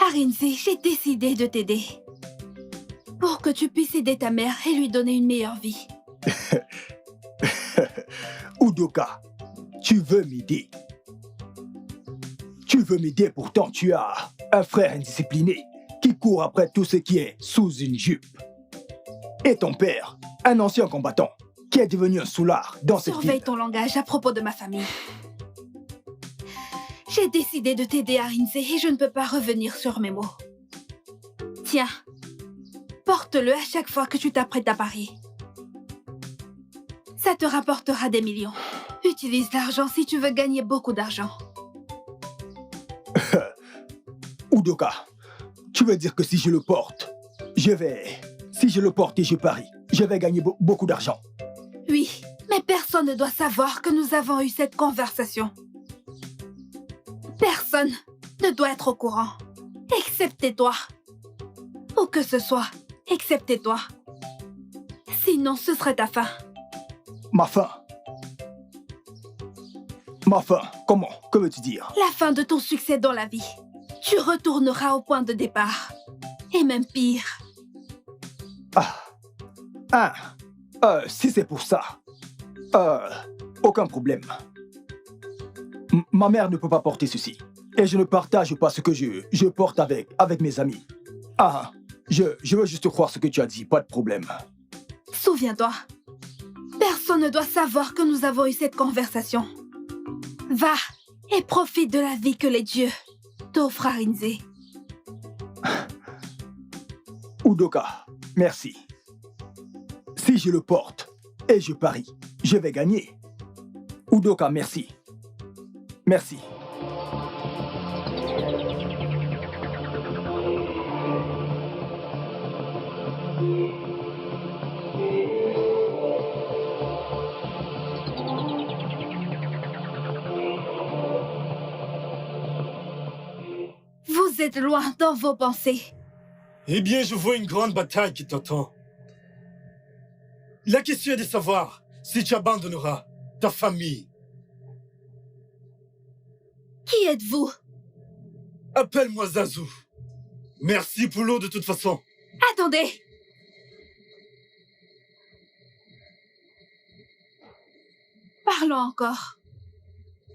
Arinze, j'ai décidé de t'aider. Pour que tu puisses aider ta mère et lui donner une meilleure vie. Udoka, tu veux m'aider? Tu veux m'aider, pourtant tu as un frère indiscipliné qui court après tout ce qui est sous une jupe. Et ton père, un ancien combattant, qui est devenu un soulard dans cette Surveille ville. ton langage à propos de ma famille. J'ai décidé de t'aider, Arinze, et je ne peux pas revenir sur mes mots. Tiens, porte-le à chaque fois que tu t'apprêtes à parier. Ça te rapportera des millions. Utilise l'argent si tu veux gagner beaucoup d'argent. Udoka, tu veux dire que si je le porte, si je le porte et je parie, je vais gagner beaucoup d'argent. Oui, mais personne ne doit savoir que nous avons eu cette conversation. Personne ne doit être au courant, excepté toi. Ou que ce soit, excepté toi. Sinon, ce serait ta fin. Ma fin? Ma fin, comment? Que veux-tu dire? La fin de ton succès dans la vie. Tu retourneras au point de départ. Et même pire. Si c'est pour ça, aucun problème. Ma mère ne peut pas porter ceci. Et je ne partage pas ce que je porte avec mes amis. Je veux juste croire ce que tu as dit, pas de problème. Souviens-toi, Personne ne doit savoir que nous avons eu cette conversation. Va et profite de la vie que les dieux t'offrent, Arinze. Udoka, merci. Si je le porte et je parie, je vais gagner. Udoka, merci. Merci. Vous êtes loin dans vos pensées. Eh bien, je vois une grande bataille qui t'attend. La question est de savoir si tu abandonneras ta famille. Qui êtes-vous? Appelle-moi Zazu. Merci pour l'eau de toute façon. Attendez. Parlons encore.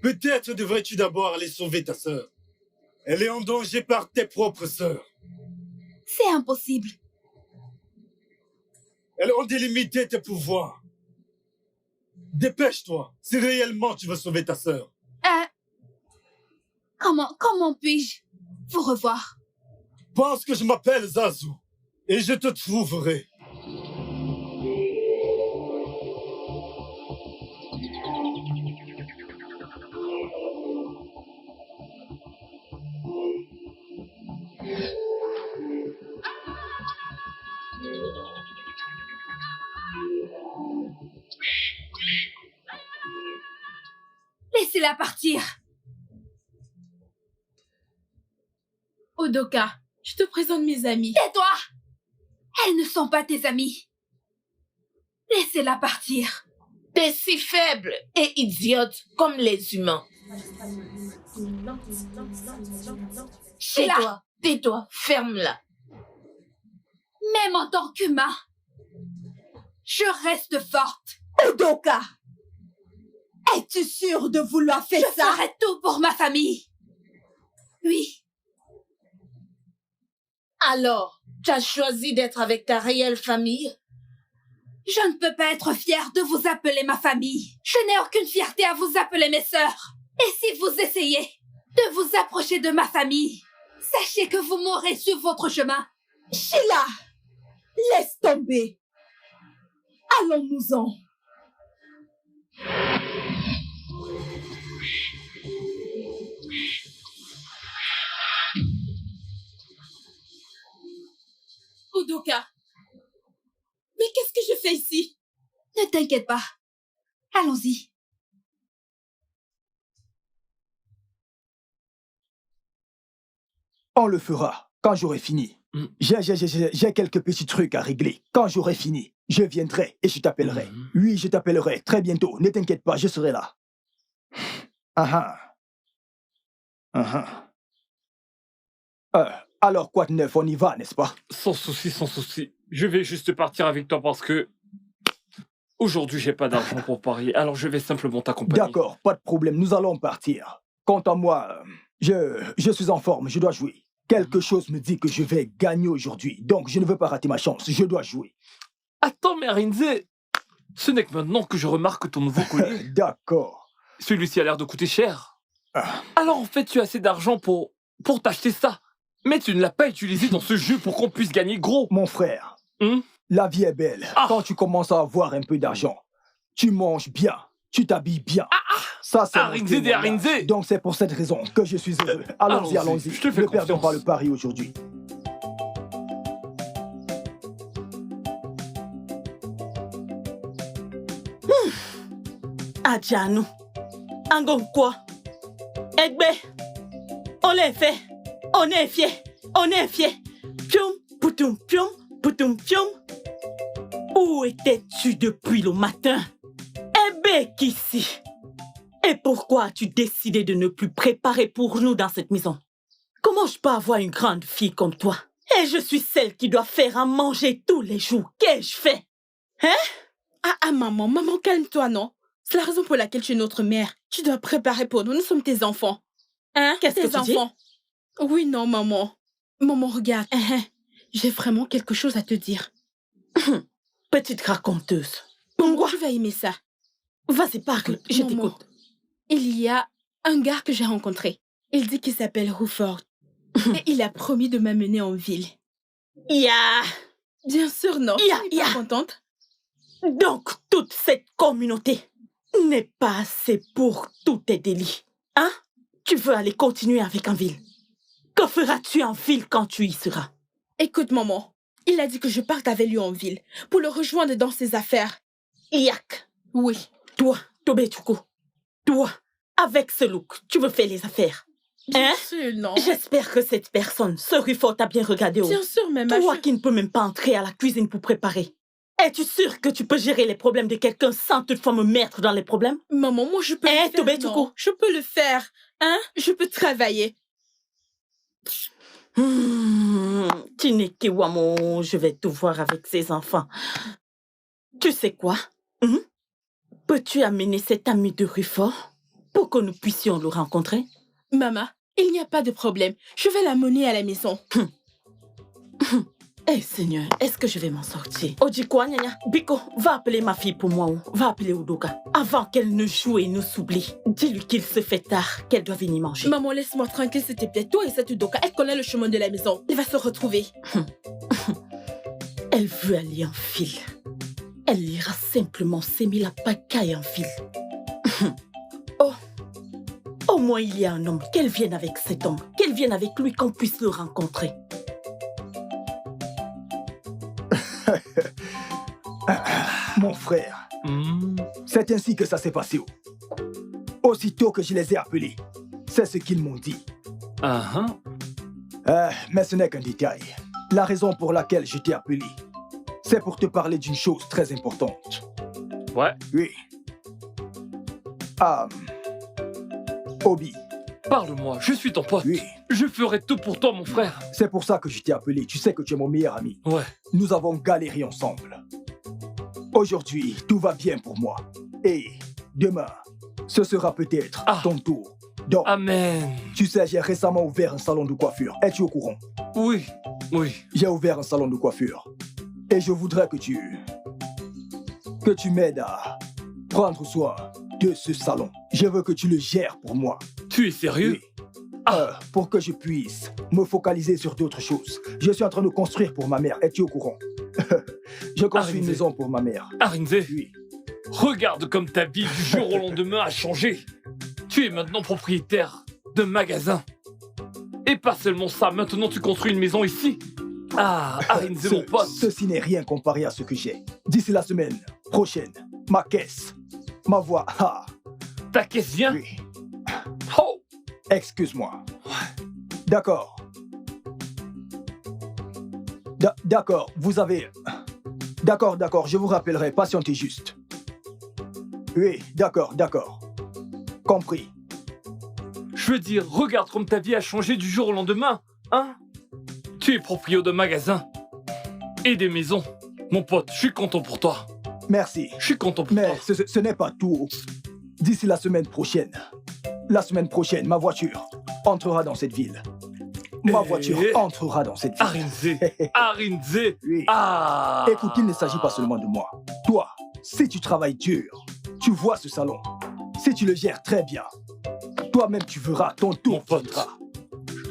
Peut-être devrais-tu d'abord aller sauver ta sœur. Elle est en danger par tes propres sœurs. C'est impossible. Elles ont délimité tes pouvoirs. Dépêche-toi, si réellement tu veux sauver ta sœur. Comment puis-je vous revoir? Pense que je m'appelle Zazu et je te trouverai. Laissez-la partir. Udoka, je te présente mes amis. Tais-toi! Elles ne sont pas tes amies. Laissez-la partir. T'es si faible et idiote comme les humains. Sheila! Tais-toi, ferme-la. Même en tant qu'humain, je reste forte. Udoka! Es-tu sûre de vouloir faire Je ça? ferai tout pour ma famille. Oui. Alors, tu as choisi d'être avec ta réelle famille? Je ne peux pas être fière de vous appeler ma famille. Je n'ai aucune fierté à vous appeler mes sœurs. Et si vous essayez de vous approcher de ma famille, sachez que vous mourrez sur votre chemin. Sheila! Laisse tomber. Allons-nous-en. Udoka, mais qu'est-ce que je fais ici? Ne t'inquiète pas. Allons-y. On le fera quand j'aurai fini. J'ai quelques petits trucs à régler. Quand j'aurai fini, je viendrai et je t'appellerai. Oui, je t'appellerai très bientôt. Ne t'inquiète pas, je serai là. Alors, quoi de neuf, on y va, n'est-ce pas? Sans souci, sans souci. Je vais juste partir avec toi parce que aujourd'hui, j'ai pas d'argent pour parier, alors je vais simplement t'accompagner. D'accord, pas de problème, nous allons partir. Quant à moi, je suis en forme, je dois jouer. Quelque chose me dit que je vais gagner aujourd'hui, donc je ne veux pas rater ma chance, je dois jouer. Attends, mais Arinze, ce n'est que maintenant que je remarque ton nouveau collier. D'accord. Celui-ci a l'air de coûter cher. Alors en fait, tu as assez d'argent pour t'acheter ça. Mais tu ne l'as pas utilisé dans ce jeu pour qu'on puisse gagner gros. Mon frère, la vie est belle. Quand tu commences à avoir un peu d'argent, tu manges bien, tu t'habilles bien. Ça, c'est Arinze de Arinze. Donc c'est pour cette raison que je suis heureux. Allons-y, allons-y. Je te fais Ne perdons confiance. pas le pari aujourd'hui. Adjanu, Angon quoi? Egbe, on est fait, on est fier, on est fier. Pium, poutoum, pium, poutoum, pium. Où étais-tu depuis le matin? Egbe, qu'ici? Et pourquoi as-tu décidé de ne plus préparer pour nous dans cette maison? Comment je peux avoir une grande fille comme toi? Et je suis celle qui doit faire à manger tous les jours. Qu'ai-je fait? Hein? Maman, calme-toi, non? C'est la raison pour laquelle tu es notre mère. Tu dois préparer pour nous, nous sommes tes enfants. Hein? Qu'est-ce que tu dis? Oui, non, maman. Maman, regarde. J'ai vraiment quelque chose à te dire. Petite raconteuse. Maman, tu vas aimer ça. Vas-y, parle, je Maman, t'écoute. il y a un gars que j'ai rencontré. Il dit qu'il s'appelle Ruford. Et il a promis de m'amener en ville. Bien sûr, non. Tu n'es pas contente? Donc, toute cette communauté n'est pas assez pour tous tes délits. Hein? Tu veux aller continuer avec en ville. Que feras-tu en ville quand tu y seras? Écoute, maman. Il a dit que je parte avec lui en ville pour le rejoindre dans ses affaires. Yak. Oui. Toi, Tobé Tuko. Toi, avec ce look, tu veux faire les affaires. Bien sûr, non. J'espère que cette personne, ce Ruford, t'a bien regardé. Bien sûr, mais Toi qui ne peux même pas entrer à la cuisine pour préparer. Es-tu sûre que tu peux gérer les problèmes de quelqu'un sans toutefois me mettre dans les problèmes? Maman, moi je peux le faire. Tobé Non. Tuko. Je peux le faire. Hein? Je peux travailler. Tineke Wamo, je vais te voir avec ses enfants. Tu sais quoi? Peux-tu amener cet ami de Ruford pour que nous puissions le rencontrer? Maman, il n'y a pas de problème. Je vais l'amener à la maison. Eh Seigneur, est-ce que je vais m'en sortir? Ojikwa, Nyanya, Biko, va appeler ma fille pour moi. Va appeler Udoka. Avant qu'elle ne joue et nous s'oublie. Dis-lui qu'il se fait tard, qu'elle doit venir manger. Maman, laisse-moi tranquille, s'il te plaît. Toi et cette Udoka, elle connaît le chemin de la maison. Elle va se retrouver. Elle veut aller en ville. Elle ira simplement s'aimer la pacaille en ville. Oh, au moins il y a un homme. Qu'elle vienne avec cet homme. Qu'elle vienne avec lui, qu'on puisse le rencontrer. Mon frère, c'est ainsi que ça s'est passé. Aussitôt que je les ai appelés, c'est ce qu'ils m'ont dit. Mais ce n'est qu'un détail. La raison pour laquelle je t'ai appelé, c'est pour te parler d'une chose très importante. Ouais. Oui. Obi. Parle-moi, je suis ton pote. Oui. Je ferai tout pour toi, mon frère. C'est pour ça que je t'ai appelé. Tu sais que tu es mon meilleur ami. Ouais. Nous avons galéré ensemble. Aujourd'hui, tout va bien pour moi. Et demain, ce sera peut-être ton tour. Donc, Amen. Tu sais, j'ai récemment ouvert un salon de coiffure. Es-tu au courant? Oui, oui. J'ai ouvert un salon de coiffure. Et je voudrais que tu m'aides à prendre soin de ce salon. Je veux que tu le gères pour moi. Tu es sérieux? Oui. Pour que je puisse me focaliser sur d'autres choses. Je suis en train de construire pour ma mère. Es-tu au courant? Je construis une maison pour ma mère. Arinze, oui. Regarde comme ta vie du jour au lendemain a changé. Tu es maintenant propriétaire d'un magasin. Et pas seulement ça, maintenant tu construis une maison ici. Arinze, mon pote. Ceci n'est rien comparé à ce que j'ai. D'ici la semaine prochaine, ma caisse, ma voix. Ta caisse vient? Oui. Oh. Excuse-moi. Ouais. D'accord. D'accord, vous avez... D'accord, je vous rappellerai, patientez juste. Oui, d'accord. Compris. Je veux dire, regarde comme ta vie a changé du jour au lendemain, hein? Tu es propriétaire de magasins et des maisons. Mon pote, je suis content pour toi. Merci. Je suis content pour toi. Mais ce n'est pas tout. D'ici la semaine prochaine, ma voiture entrera dans cette ville. Ma voiture entrera dans cette ville. Arinze. Oui. Écoute, il ne s'agit pas seulement de moi. Toi, si tu travailles dur, tu vois ce salon. Si tu le gères très bien, toi-même tu verras ton tour. Mon pote,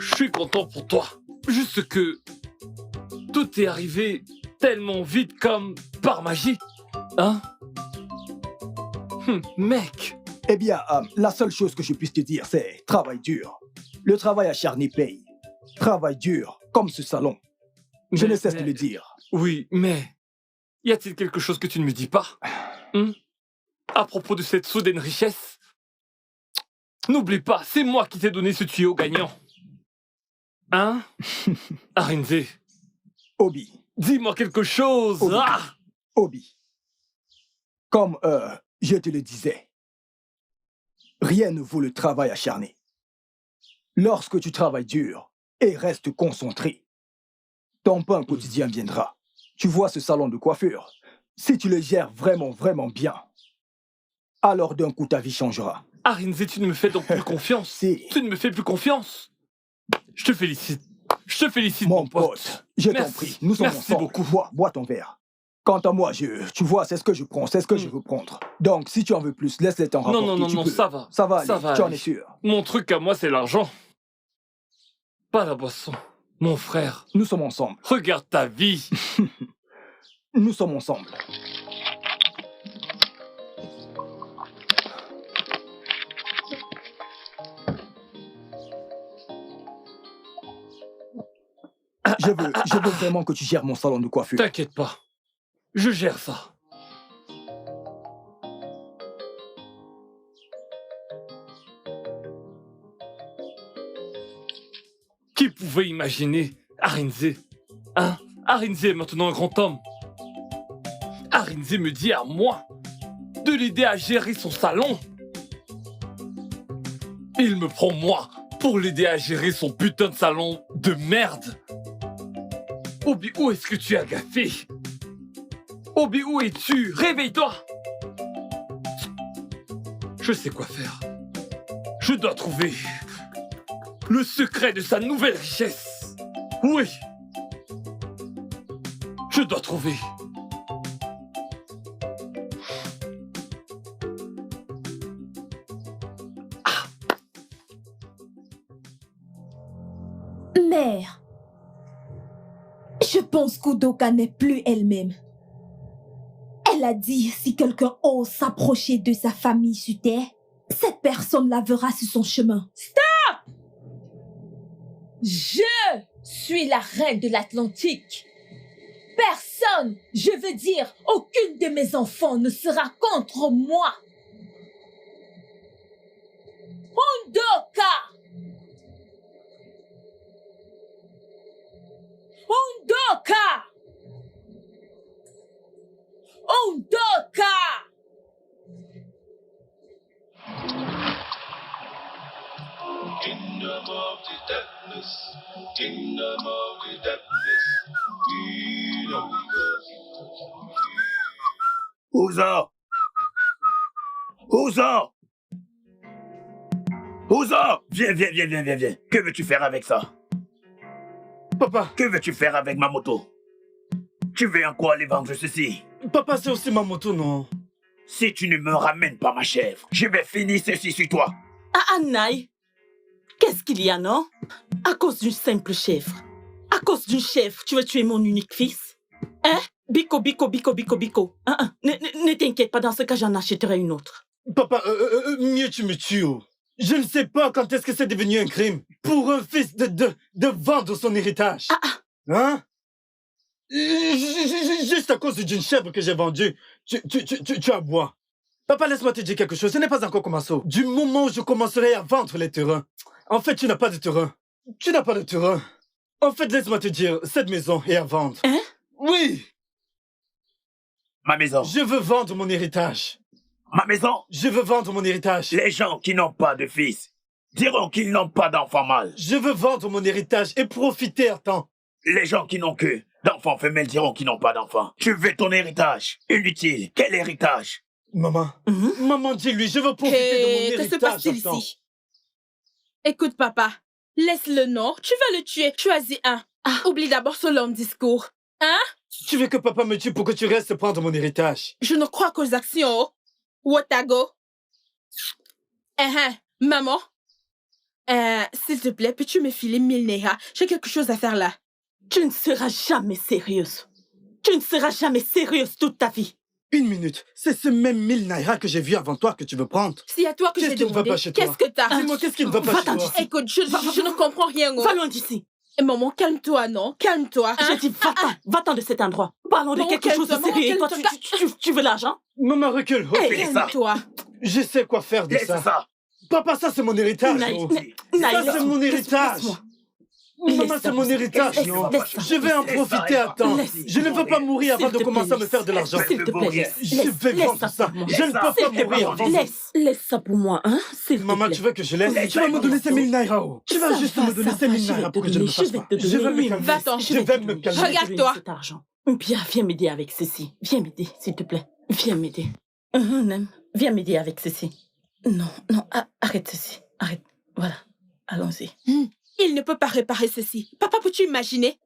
je suis content pour toi. Juste que tout est arrivé tellement vite comme par magie. Hein? Mec. Eh bien, la seule chose que je puisse te dire, c'est travail dur. Le travail acharné paye. Travail dur, comme ce salon. Je ne cesse de le dire. Oui, mais y a-t-il quelque chose que tu ne me dis pas? À propos de cette soudaine richesse? N'oublie pas, c'est moi qui t'ai donné ce tuyau gagnant. Hein? Arinze. Obi. Dis-moi quelque chose. Obi. Obi. Comme je te le disais, rien ne vaut le travail acharné. Lorsque tu travailles dur et restes concentré, ton pain quotidien viendra. Tu vois ce salon de coiffure, si tu le gères vraiment bien, alors d'un coup ta vie changera. Arinze, tu ne me fais donc plus confiance. Si. Tu ne me fais plus confiance. Je te félicite. Je te félicite, mon pote. Je t'en prie, nous sommes ensemble. Merci beaucoup. Bois ton verre. Quant à moi, tu vois, c'est ce que je prends, c'est ce que je veux prendre. Donc, si tu en veux plus, laisse-les t'en rapporter. Non, ça va. Ça va Ça aller, va tu en aller. es sûr. Mon truc à moi, c'est l'argent. Pas la boisson. Mon frère. Nous sommes ensemble. Regarde ta vie. Nous sommes ensemble. Je veux vraiment que tu gères mon salon de coiffure. T'inquiète pas. Je gère ça. Qui pouvait imaginer Arinze? Hein? Arinze est maintenant un grand homme. Arinze me dit à moi de l'aider à gérer son salon. Il me prend moi pour l'aider à gérer son putain de salon de merde. Obi, où est-ce que tu as gaffé? Obi, où es-tu? Réveille-toi! Je sais quoi faire. Je dois trouver le secret de sa nouvelle richesse. Oui. Je dois trouver. Mère, je pense qu'Udoka n'est plus elle-même. Elle a dit si quelqu'un ose s'approcher de sa famille sur terre, cette personne la verra sur son chemin. Stop! Je suis la reine de l'Atlantique. Personne, je veux dire, aucune de mes enfants ne sera contre moi. Udoka! Udoka! Udoka! Kingdom of the darkness, kingdom of the darkness, we know Ouza! Ouza! Ouza! Viens. Que veux-tu faire avec ça? Papa! Que veux-tu faire avec ma moto? Tu veux encore aller vendre ceci? Papa, c'est aussi ma moto, non? Si tu ne me ramènes pas ma chèvre, je vais finir ceci sur toi. Ah, Anaï, qu'est-ce qu'il y a, non? À cause d'une simple chèvre. À cause d'une chèvre, tu veux tuer mon unique fils? Hein? Biko. Ne t'inquiète pas, dans ce cas, j'en achèterai une autre. Papa, mieux tu me tues. Oh. Je ne sais pas quand est-ce que c'est devenu un crime pour un fils de vendre son héritage. Hein? Juste à cause d'une chèvre que j'ai vendue, tu aboies. Papa, laisse-moi te dire quelque chose, ce n'est pas encore commencé. Du moment où je commencerai à vendre les terrains, en fait, tu n'as pas de terrain. Tu n'as pas de terrain. En fait, laisse-moi te dire, cette maison est à vendre. Hein? Oui. Ma maison. Je veux vendre mon héritage. Ma maison. Je veux vendre mon héritage. Les gens qui n'ont pas de fils diront qu'ils n'ont pas d'enfants mâles. Je veux vendre mon héritage et profiter à temps. Les gens qui n'ont que d'enfants femelles diront qu'ils n'ont pas d'enfants. Tu veux ton héritage. Inutile. Quel héritage? Maman. Maman, dis-lui, je veux profiter de mon héritage. Que se passe-t-il ici? Écoute, papa. Laisse-le, non. Tu vas le tuer. Choisis un. Oublie d'abord ce long discours. Hein? Tu veux que papa me tue pour que tu restes prendre mon héritage? Je ne crois qu'aux actions. Wotago. Maman. S'il te plaît, peux-tu me filer 1000 Neha? J'ai quelque chose à faire là. Tu ne seras jamais sérieuse. Tu ne seras jamais sérieuse toute ta vie. Une minute. C'est ce même 1000 Naira que j'ai vu avant toi que tu veux prendre. C'est à toi que j'ai demandé. Qu'est-ce que t'as? Dis-moi, qu'est-ce qui ne va pas chez toi? Écoute, je ne comprends rien. Va loin d'ici. Maman, calme-toi, non? Calme-toi. Je dis, va-t'en de cet endroit. Parlons de quelque chose de sérieux. Et toi, tu veux l'argent? Maman, recule. Calme-toi. Je sais quoi faire de ça. Papa, ça c'est mon héritage. Ça c'est mon héritage. Maman, c'est mon héritage, non? Je vais en profiter à temps. Je ne veux pas mourir avant de commencer à me faire de l'argent. S'il te plaît, je vais vendre ça. Je ne peux pas mourir avant. Laisse ça pour moi, hein? Maman, tu veux que je laisse? Tu vas me donner ces 1000 Naira. Tu vas juste me donner ces 1000 Naira pour que je ne me fasse pas. Je vais me calmer. Va-t'en. Je vais me calmer. Regarde-toi. Bien, viens m'aider avec ceci. Viens m'aider, s'il te plaît. Viens m'aider. Viens m'aider avec ceci. Non, arrête ceci. Arrête. Voilà. Allons-y. Il ne peut pas réparer ceci. Papa, peux-tu imaginer?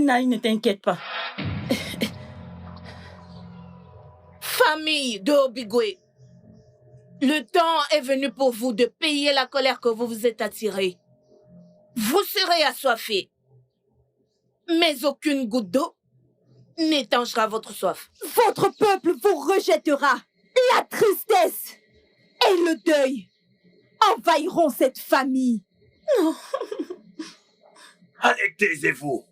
Naï, ne t'inquiète pas. famille de Obigwe, le temps est venu pour vous de payer la colère que vous vous êtes attirée. Vous serez assoiffés, mais aucune goutte d'eau n'étanchera votre soif. Votre peuple vous rejettera. La tristesse et le deuil envahiront cette famille. Non. Allez, taisez-vous.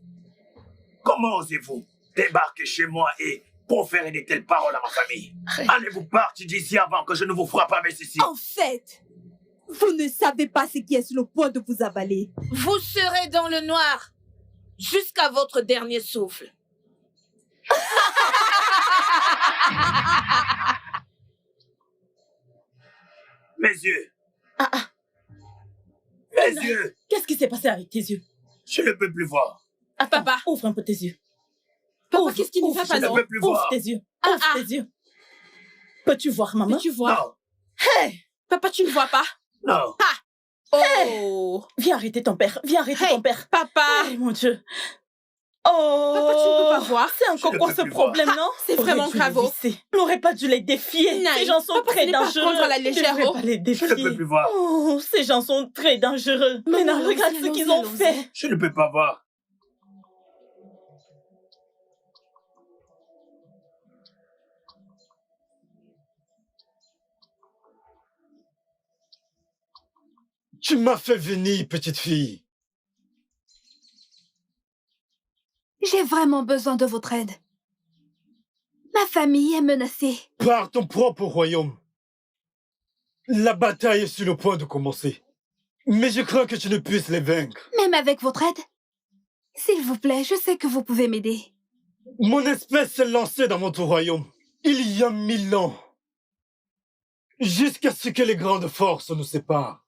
Comment osez-vous débarquer chez moi et proférer de telles paroles à ma famille? Allez-vous partir d'ici avant que je ne vous frappe avec ceci. En fait, vous ne savez pas ce qui est sur le point de vous avaler. Vous serez dans le noir jusqu'à votre dernier souffle. Mes yeux. Mes yeux. Qu'est-ce qui s'est passé avec tes yeux? Je ne peux plus voir. Attends, papa, ouvre un peu tes yeux. Papa, qu'est-ce qui ne va pas? Je ne peux plus Ouvre voir. tes yeux. Ouvre tes yeux. Peux-tu voir, maman? Peux-tu voir? Non. Hey! Papa, tu ne vois pas? Non. Oh! Viens arrêter ton père. Viens arrêter ton père. Papa! Oh, mon Dieu. Oh! Papa, tu ne peux pas voir. C'est encore quoi ce problème, non? C'est vraiment grave. On n'aurait pas dû les défier. Naï. Ces gens sont Papa, très ce n'est pas dangereux. prendre à la légère, Tu ne devrais oh. pas les défier. Je ne peux plus voir. Oh, ces gens sont très dangereux. Maintenant, allons-y, regarde ce qu'ils ont allons-y. fait. Je ne peux pas voir. Tu m'as fait venir, petite fille. J'ai vraiment besoin de votre aide. Ma famille est menacée. Par ton propre royaume. La bataille est sur le point de commencer. Mais je crains que tu ne puisses les vaincre. Même avec votre aide. S'il vous plaît, je sais que vous pouvez m'aider. Mon espèce s'est lancée dans votre royaume il y a 1000 ans. Jusqu'à ce que les grandes forces nous séparent.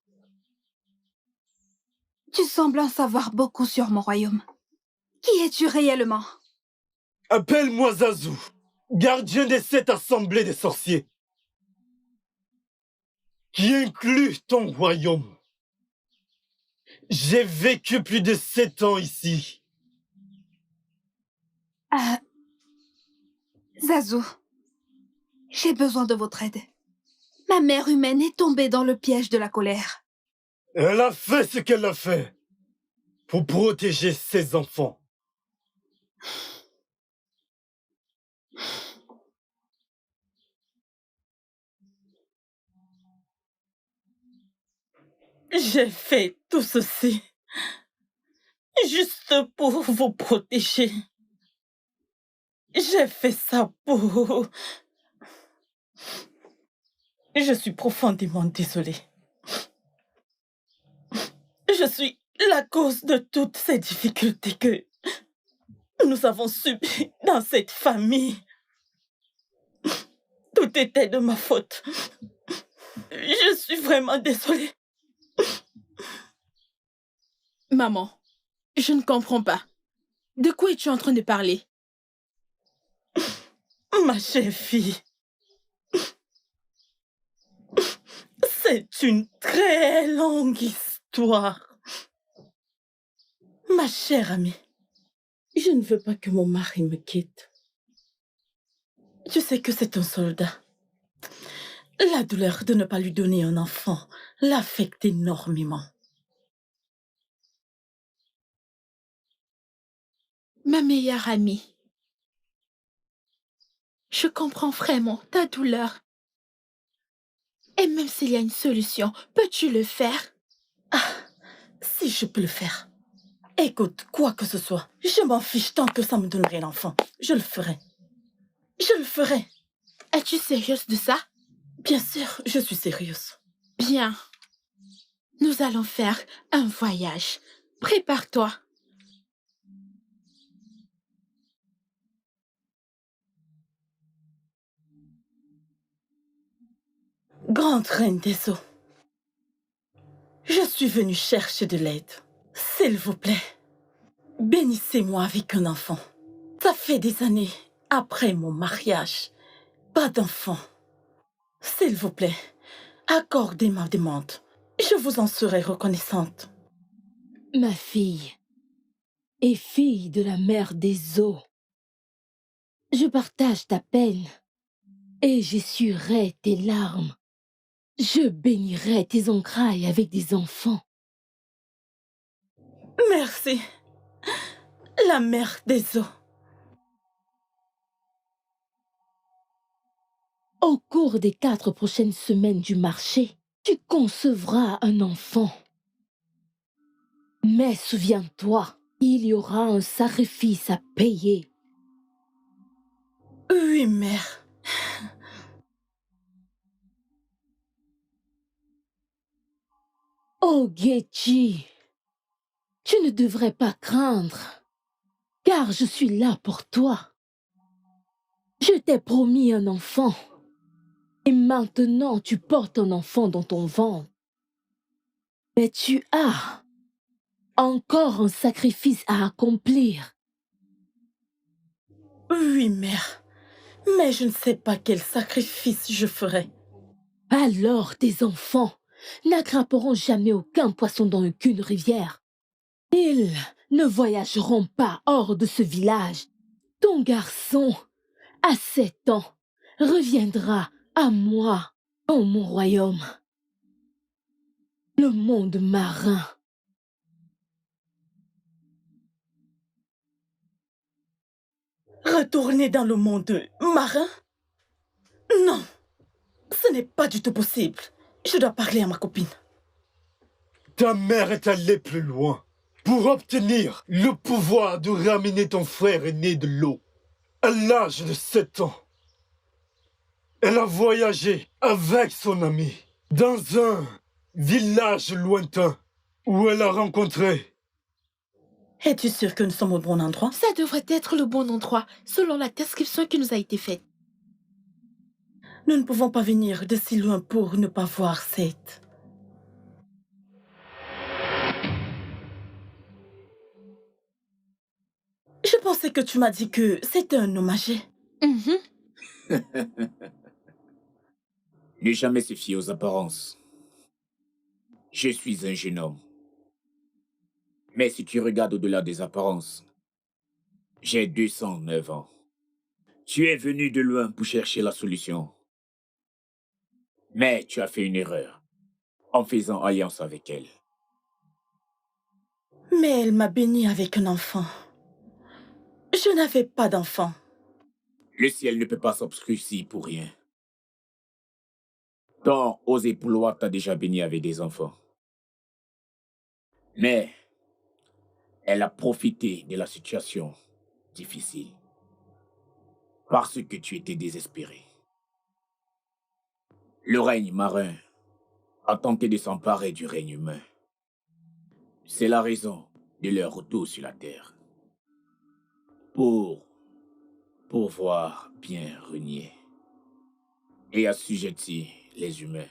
Tu sembles en savoir beaucoup sur mon royaume. Qui es-tu réellement? Appelle-moi Zazu, gardien de cette assemblée des sorciers, qui inclut ton royaume. J'ai vécu plus de 7 ans ici. Zazu, j'ai besoin de votre aide. Ma mère humaine est tombée dans le piège de la colère. Elle a fait ce qu'elle a fait pour protéger ses enfants. J'ai fait tout ceci juste pour vous protéger. J'ai fait ça pour... Je suis profondément désolée. Je suis la cause de toutes ces difficultés que nous avons subies dans cette famille. Tout était de ma faute. Je suis vraiment désolée. Maman, je ne comprends pas. De quoi es-tu en train de parler? Ma chère fille, c'est une très longue histoire. Ma chère amie, je ne veux pas que mon mari me quitte. Je sais que c'est un soldat. La douleur de ne pas lui donner un enfant l'affecte énormément. Ma meilleure amie, je comprends vraiment ta douleur. Et même s'il y a une solution, peux-tu le faire? Ah, si je peux le faire. Écoute, quoi que ce soit, je m'en fiche tant que ça me donnerait l'enfant. Je le ferai. Je le ferai. Es-tu sérieuse de ça? Bien sûr, je suis sérieuse. Bien. Nous allons faire un voyage. Prépare-toi. Grande reine des eaux, je suis venue chercher de l'aide. S'il vous plaît, bénissez-moi avec un enfant. Ça fait des années, après mon mariage, pas d'enfant. S'il vous plaît, accordez ma demande. Je vous en serai reconnaissante. Ma fille et fille de la mère des eaux, je partage ta peine. et j'essuierai tes larmes. Je bénirai tes entrailles avec des enfants. Merci, la mère des eaux. Au cours des 4 prochaines semaines du marché, tu concevras un enfant. Mais souviens-toi, il y aura un sacrifice à payer. Oui, mère. Oh, Gechi, tu ne devrais pas craindre, car je suis là pour toi. Je t'ai promis un enfant, et maintenant tu portes un enfant dans ton ventre. Mais tu as encore un sacrifice à accomplir. Oui, mère. Mais je ne sais pas quel sacrifice je ferai. Alors tes enfants n'attraperont jamais aucun poisson dans aucune rivière. Ils ne voyageront pas hors de ce village. Ton garçon, à 7 ans, reviendra à moi, dans mon royaume. Le monde marin. Retourner dans le monde marin? Non, ce n'est pas du tout possible. Je dois parler à ma copine. Ta mère est allée plus loin pour obtenir le pouvoir de ramener ton frère aîné de l'eau. À l'âge de 7 ans, elle a voyagé avec son ami dans un village lointain où elle a rencontré... Es-tu sûr que nous sommes au bon endroit? Ça devrait être le bon endroit, selon la description qui nous a été faite. Nous ne pouvons pas venir de si loin pour ne pas voir Seth. Je pensais que tu m'as dit que c'était un homme âgé. Ne jamais se fier aux apparences. Je suis un jeune homme. Mais si tu regardes au-delà des apparences, j'ai 209 ans. Tu es venu de loin pour chercher la solution. Mais tu as fait une erreur en faisant alliance avec elle. Mais elle m'a béni avec un enfant. Je n'avais pas d'enfant. Le ciel ne peut pas s'obscurcir pour rien. Ton Osépoulois t'a déjà béni avec des enfants. Mais elle a profité de la situation difficile parce que tu étais désespéré. Le règne marin a tenté de s'emparer du règne humain. C'est la raison de leur retour sur la terre. Pour pouvoir bien régner et assujettir les humains.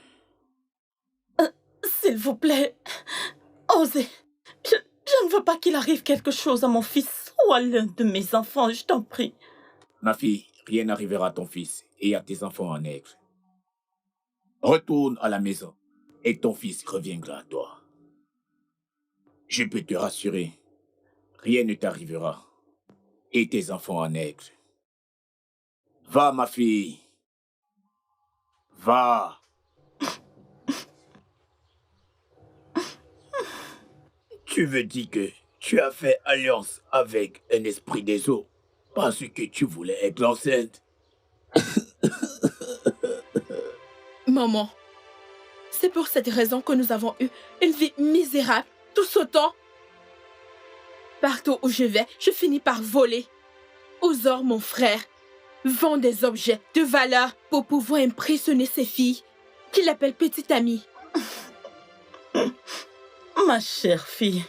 S'il vous plaît, osez. Je ne veux pas qu'il arrive quelque chose à mon fils ou à l'un de mes enfants, je t'en prie. Ma fille, rien n'arrivera à ton fils et à tes enfants en aigle. Retourne à la maison et ton fils reviendra à toi. Je peux te rassurer, rien ne t'arrivera et tes enfants en aigle. Va, ma fille. Va. Tu veux dire que tu as fait alliance avec un esprit des eaux parce que tu voulais être enceinte? Maman, c'est pour cette raison que nous avons eu une vie misérable tout ce temps. Partout où je vais, je finis par voler. Osor, mon frère, vend des objets de valeur pour pouvoir impressionner ses filles, qu'il appelle petite amie. Ma chère fille,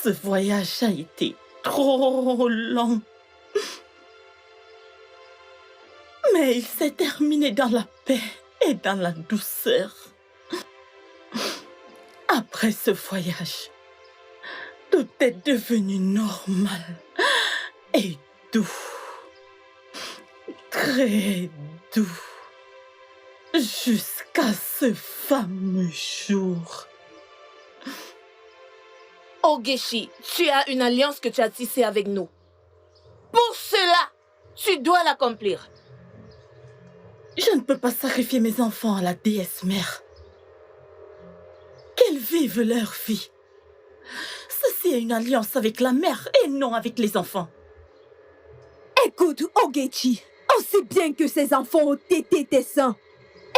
ce voyage a été trop long. Mais il s'est terminé dans la paix et dans la douceur. Après ce voyage, tout est devenu normal et doux. Très doux. Jusqu'à ce fameux jour. Oh Geshi, tu as une alliance que tu as tissée avec nous. Pour cela, Tu dois l'accomplir. Je ne peux pas sacrifier mes enfants à la déesse mère. Qu'elles vivent leur vie. Ceci est une alliance avec la mère et non avec les enfants. Écoute, Ogechi, on sait bien que ces enfants ont été tes saints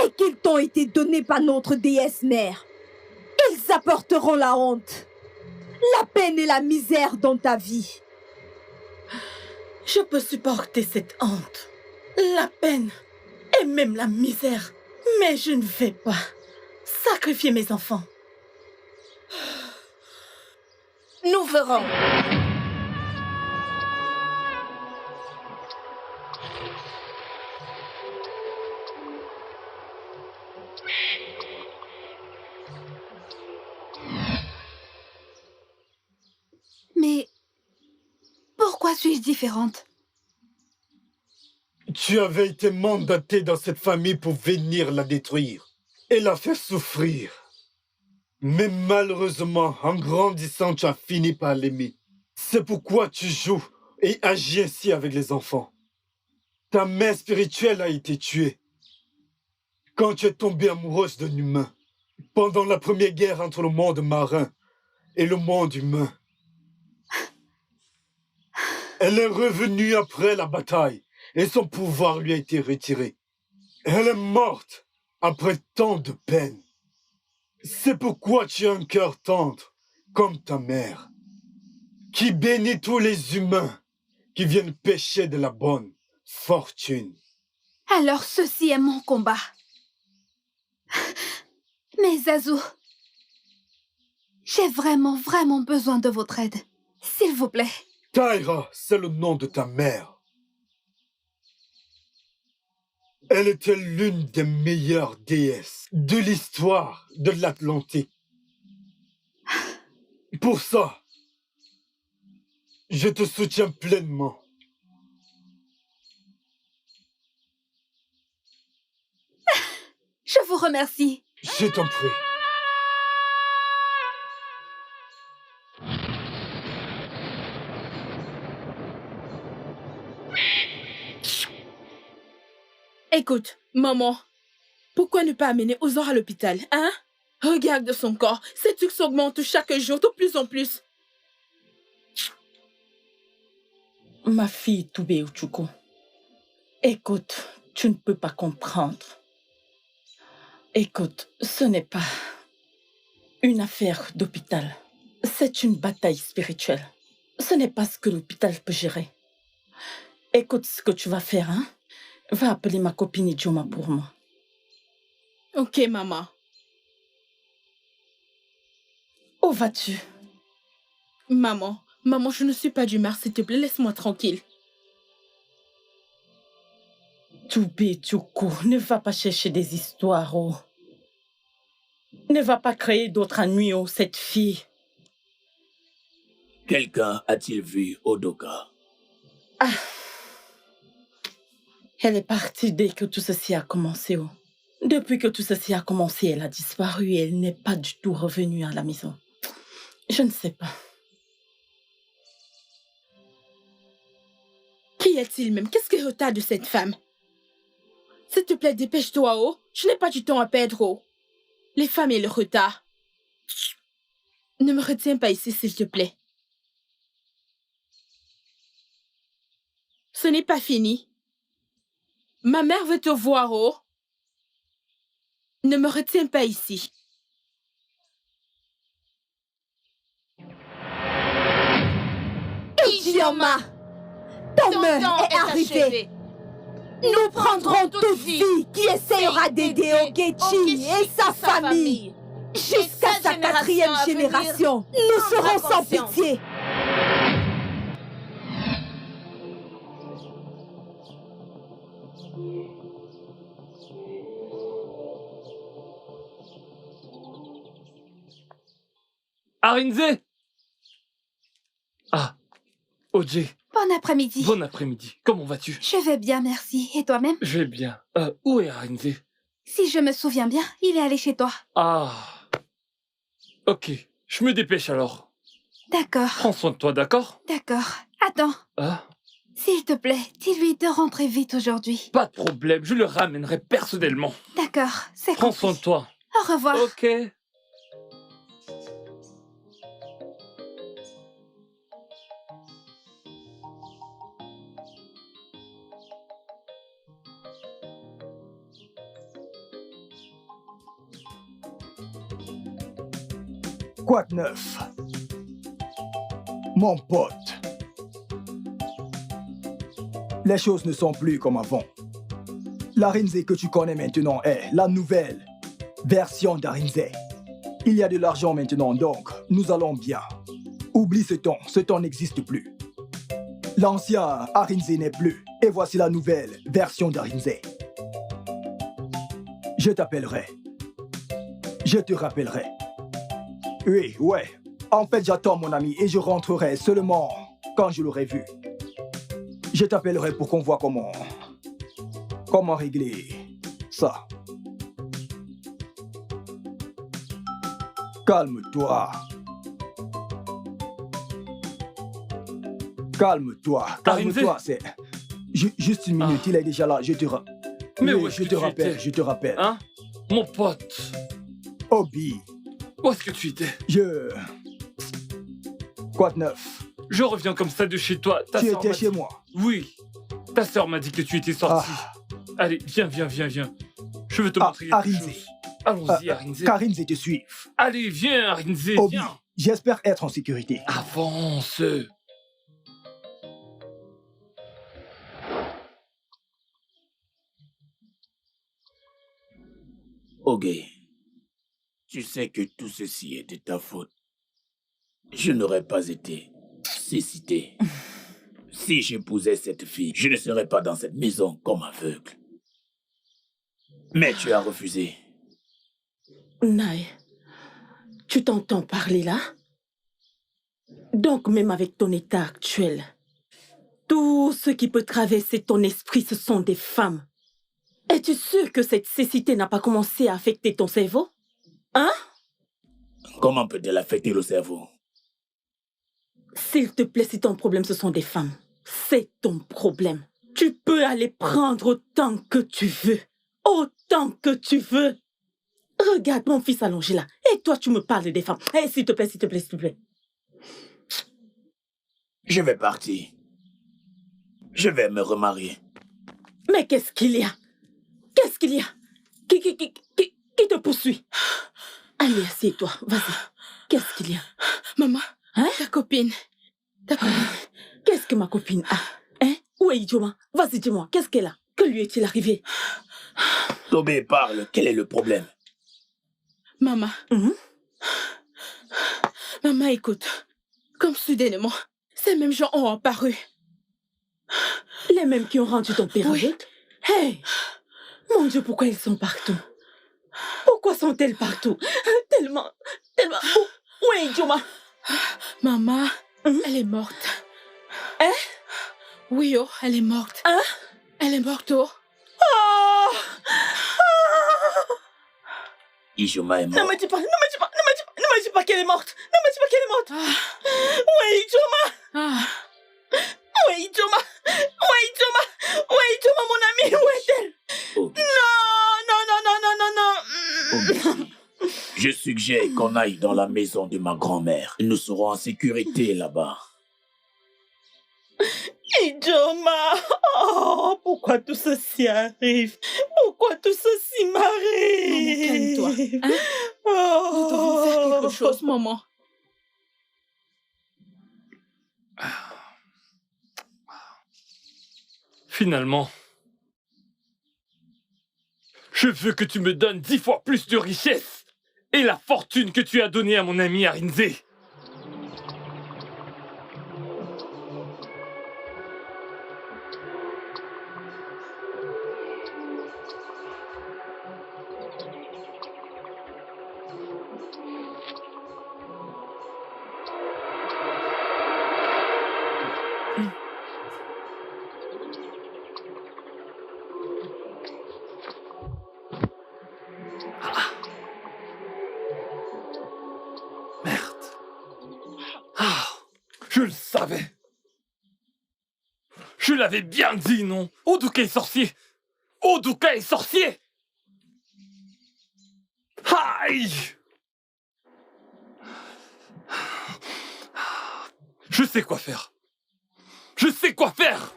et qu'ils t'ont été donnés par notre déesse mère. Ils apporteront la honte, la peine et la misère dans ta vie. Je peux supporter cette honte, la peine et même la misère, mais je ne vais pas sacrifier mes enfants. Nous verrons. Mais pourquoi suis-je différente? Tu avais été mandaté dans cette famille pour venir la détruire et la faire souffrir. Mais malheureusement, en grandissant, tu as fini par l'aimer. C'est pourquoi tu joues et agis ainsi avec les enfants. Ta mère spirituelle a été tuée quand tu es tombée amoureuse d'un humain pendant la première guerre entre le monde marin et le monde humain. Elle est revenue après la bataille et son pouvoir lui a été retiré. Elle est morte après tant de peine. C'est pourquoi tu as un cœur tendre, comme ta mère, qui bénit tous les humains qui viennent pêcher de la bonne fortune. Alors ceci est mon combat. Mais Zazu, j'ai vraiment besoin de votre aide. S'il vous plaît. Taira, c'est le nom de ta mère. Elle était l'une des meilleures déesses de l'histoire de l'Atlantique. Pour ça, je te soutiens pleinement. Je vous remercie. Je t'en prie. Écoute, maman, pourquoi ne pas amener Ozor à l'hôpital, hein? Regarde son corps, ses trucs s'augmentent chaque jour, de plus en plus. Ma fille Toubé Uchuko, écoute, tu ne peux pas comprendre. Écoute, ce n'est pas une affaire d'hôpital. C'est une bataille spirituelle. Ce n'est pas ce que l'hôpital peut gérer. Écoute ce que tu vas faire, hein? Va appeler ma copine Idioma pour moi. Ok, maman. Où vas-tu? Maman, je ne suis pas d'humeur, s'il te plaît, laisse-moi tranquille. Toubé Uchuko, ne va pas chercher des histoires, oh. Ne va pas créer d'autres ennuis, oh, cette fille. Quelqu'un a-t-il vu Odoka? Ah. Elle est partie dès que tout ceci a commencé, oh. Depuis que tout ceci a commencé, elle a disparu et elle n'est pas du tout revenue à la maison. Je ne sais pas. Qui est-il même? Qu'est-ce qui retarde cette femme? S'il te plaît, dépêche-toi, oh. Je n'ai pas du temps à perdre, oh. Les femmes et le retard. Ne me retiens pas ici, s'il te plaît. Ce n'est pas fini. Ma mère veut te voir, oh. Ne me retiens pas ici. Idioma, ton heure est arrivée. Nous prendrons toute fille qui essayera d'aider Ogechi et sa famille. Jusqu'à sa 4e génération, nous serons sans pitié. Arinze! Ah, Oje. Bon après-midi. Bon après-midi. Comment vas-tu? Je vais bien, merci. Et toi-même? Je vais bien. Où est Arinze? Si je me souviens bien, il est allé chez toi. Ah. Ok, je me dépêche alors. D'accord. Prends soin de toi, d'accord? D'accord. Attends. Ah. S'il te plaît, dis-lui de rentrer vite aujourd'hui. Pas de problème, je le ramènerai personnellement. D'accord, c'est Prends compris. soin de toi. Au revoir. Ok. Quoi de neuf? Mon pote. Les choses ne sont plus comme avant. L'Arinze que tu connais maintenant est la nouvelle version d'Arinze. Il y a de l'argent maintenant, donc nous allons bien. Oublie ce temps n'existe plus. L'ancien Arinze n'est plus, et voici la nouvelle version d'Arinze. Je t'appellerai. Je te rappellerai. Oui, ouais. En fait, j'attends mon ami et je rentrerai seulement quand je l'aurai vu. Je t'appellerai pour qu'on voit comment régler ça. Calme-toi. Calme-toi. Calme-toi, c'est... Juste une minute, il est déjà là, je te rappelle. Mais oui, où est-ce je que te tu rappelle, étais? je te rappelle. Hein? Mon pote. Obi. Où est-ce que tu étais? Quoi de neuf? Je reviens comme ça de chez toi. Ta Tu sœur étais m'a chez dit- moi. Oui. Ta sœur m'a dit que tu étais sorti. Allez, viens. Je veux te montrer quelque Arinze. chose. Allons-y, Arinze. Qu'Arinze te suive. Allez, viens, Arinze, Obi, viens. j'espère être en sécurité. Avance. Ok. Tu sais que tout ceci est de ta faute. Je n'aurais pas été cécité. Si j'épousais cette fille, je ne serais pas dans cette maison comme aveugle. Mais tu as refusé. Naï, tu t'entends parler là? Donc même avec ton état actuel, tout ce qui peut traverser ton esprit, ce sont des femmes. Es-tu sûr que cette cécité n'a pas commencé à affecter ton cerveau? Hein? Comment peut-elle affecter le cerveau? S'il te plaît, si ton problème ce sont des femmes, c'est ton problème. Tu peux aller prendre autant que tu veux. Autant que tu veux. Regarde mon fils allongé là. Et toi, tu me parles des femmes. Eh, s'il te plaît, s'il te plaît, s'il te plaît. Je vais partir. Je vais me remarier. Mais qu'est-ce qu'il y a? Qu'est-ce qu'il y a? Qui te poursuit? Allez, assieds-toi, vas-y. Qu'est-ce qu'il y a? Maman, Hein? ta copine. Qu'est-ce que ma copine a? Hein? Où est Ijoma? Vas-y, dis-moi, qu'est-ce qu'elle a? Que lui est-il arrivé? Tobé, parle. Quel est le problème? Maman. Maman, écoute. Comme soudainement, ces mêmes gens ont apparu. Les mêmes qui ont rendu ton père aveugle? Hey! Mon Dieu, pourquoi ils sont partout? Pourquoi sont-elles partout? Tellement... Où est Ijoma? Maman, elle est morte. Hein? Oui, oh, elle est morte. Hein? Elle est morte, oh. Oh! Ijoma est mort. Ne me dis pas qu'elle est morte. Ne me dis pas qu'elle est morte. Où est Ijoma? Où est Ijoma? Où est Ijoma? Où est Ijoma, mon ami? Où est-elle? Obi. Non. Obi. Je suggère qu'on aille dans la maison de ma grand-mère. Nous serons en sécurité là-bas. Ijoma, oh, pourquoi tout ceci arrive? Pourquoi tout ceci m'arrive? Maman, calme-toi. Hein? Nous devons faire quelque chose, maman. Finalement, je veux que tu me donnes 10 fois plus de richesse et la fortune que tu as donnée à mon ami Arinze. Je le savais. Je Tu l'avais bien dit, non? Udoka est sorcier! Udoka est sorcier! Aïe! Je sais quoi faire. Je sais quoi faire!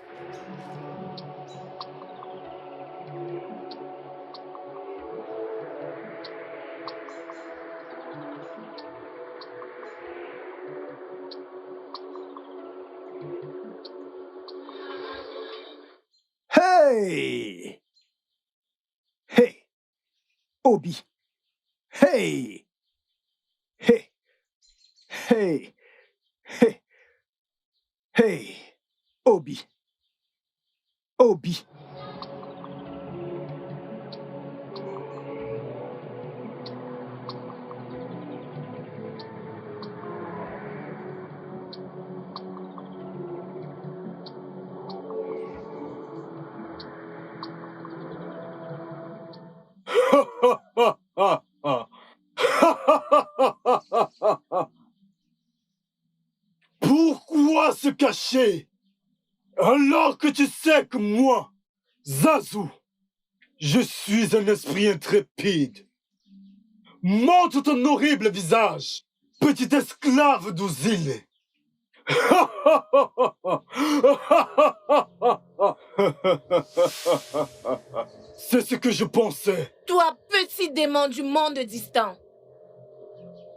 Hey! Hey! Obi! Hey! Hey! Hey! Hey! Hey! Obi! Obi! Pourquoi se cacher alors que tu sais que moi, Zazu, je suis un esprit intrépide? Montre ton horrible visage, petit esclave d'Ouzile. C'est ce que je pensais. Toi, petit démon du monde distant,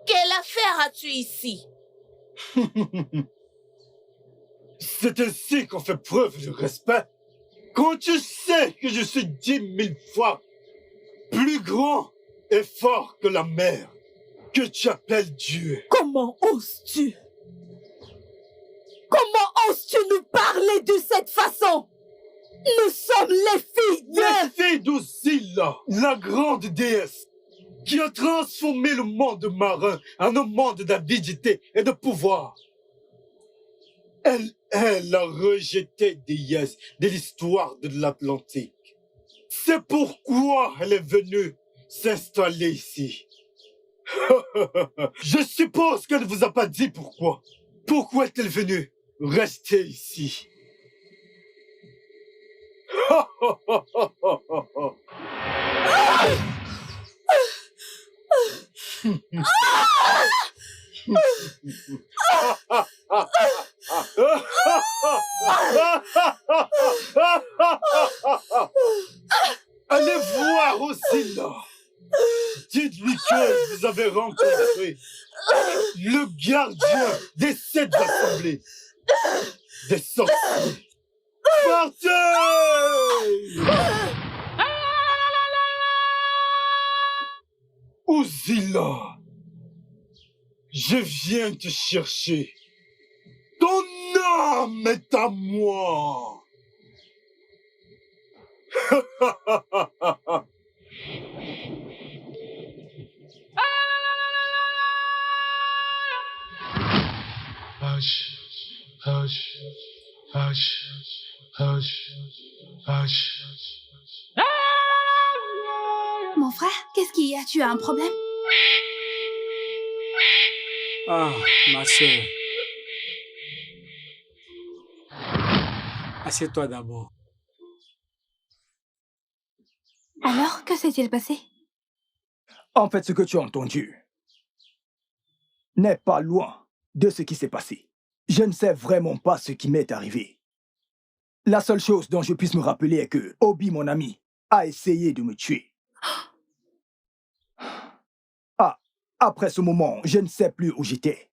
quelle affaire as-tu ici? C'est ainsi qu'on fait preuve de respect. Quand tu sais que je suis 10 000 fois plus grand et fort que la mer, que tu appelles Dieu. Comment oses-tu? Comment oses-tu nous parler de cette façon? Nous sommes les filles de... Les filles d'Ozilla, la grande déesse, qui a transformé le monde marin en un monde d'avidité et de pouvoir. Elle est la rejetée déesse de l'histoire de l'Atlantique. C'est pourquoi elle est venue s'installer ici. Je suppose qu'elle ne vous a pas dit pourquoi. Pourquoi est-elle venue rester ici? Allez voir aussi là. Dites-lui que vous avez rencontré le gardien des 7 assemblées des sorciers. Partez! Ouzilla, je viens te chercher. Ton âme est à moi. Hush, hush, hush, hush, hush. Mon frère, qu'est-ce qu'il y a? Tu as un problème? Ah, ma sœur. Assieds-toi d'abord. Alors, que s'est-il passé? En fait, ce que tu as entendu n'est pas loin de ce qui s'est passé. Je ne sais vraiment pas ce qui m'est arrivé. La seule chose dont je puisse me rappeler est que Obi, mon ami, a essayé de me tuer. Ah, après ce moment, je ne sais plus où j'étais.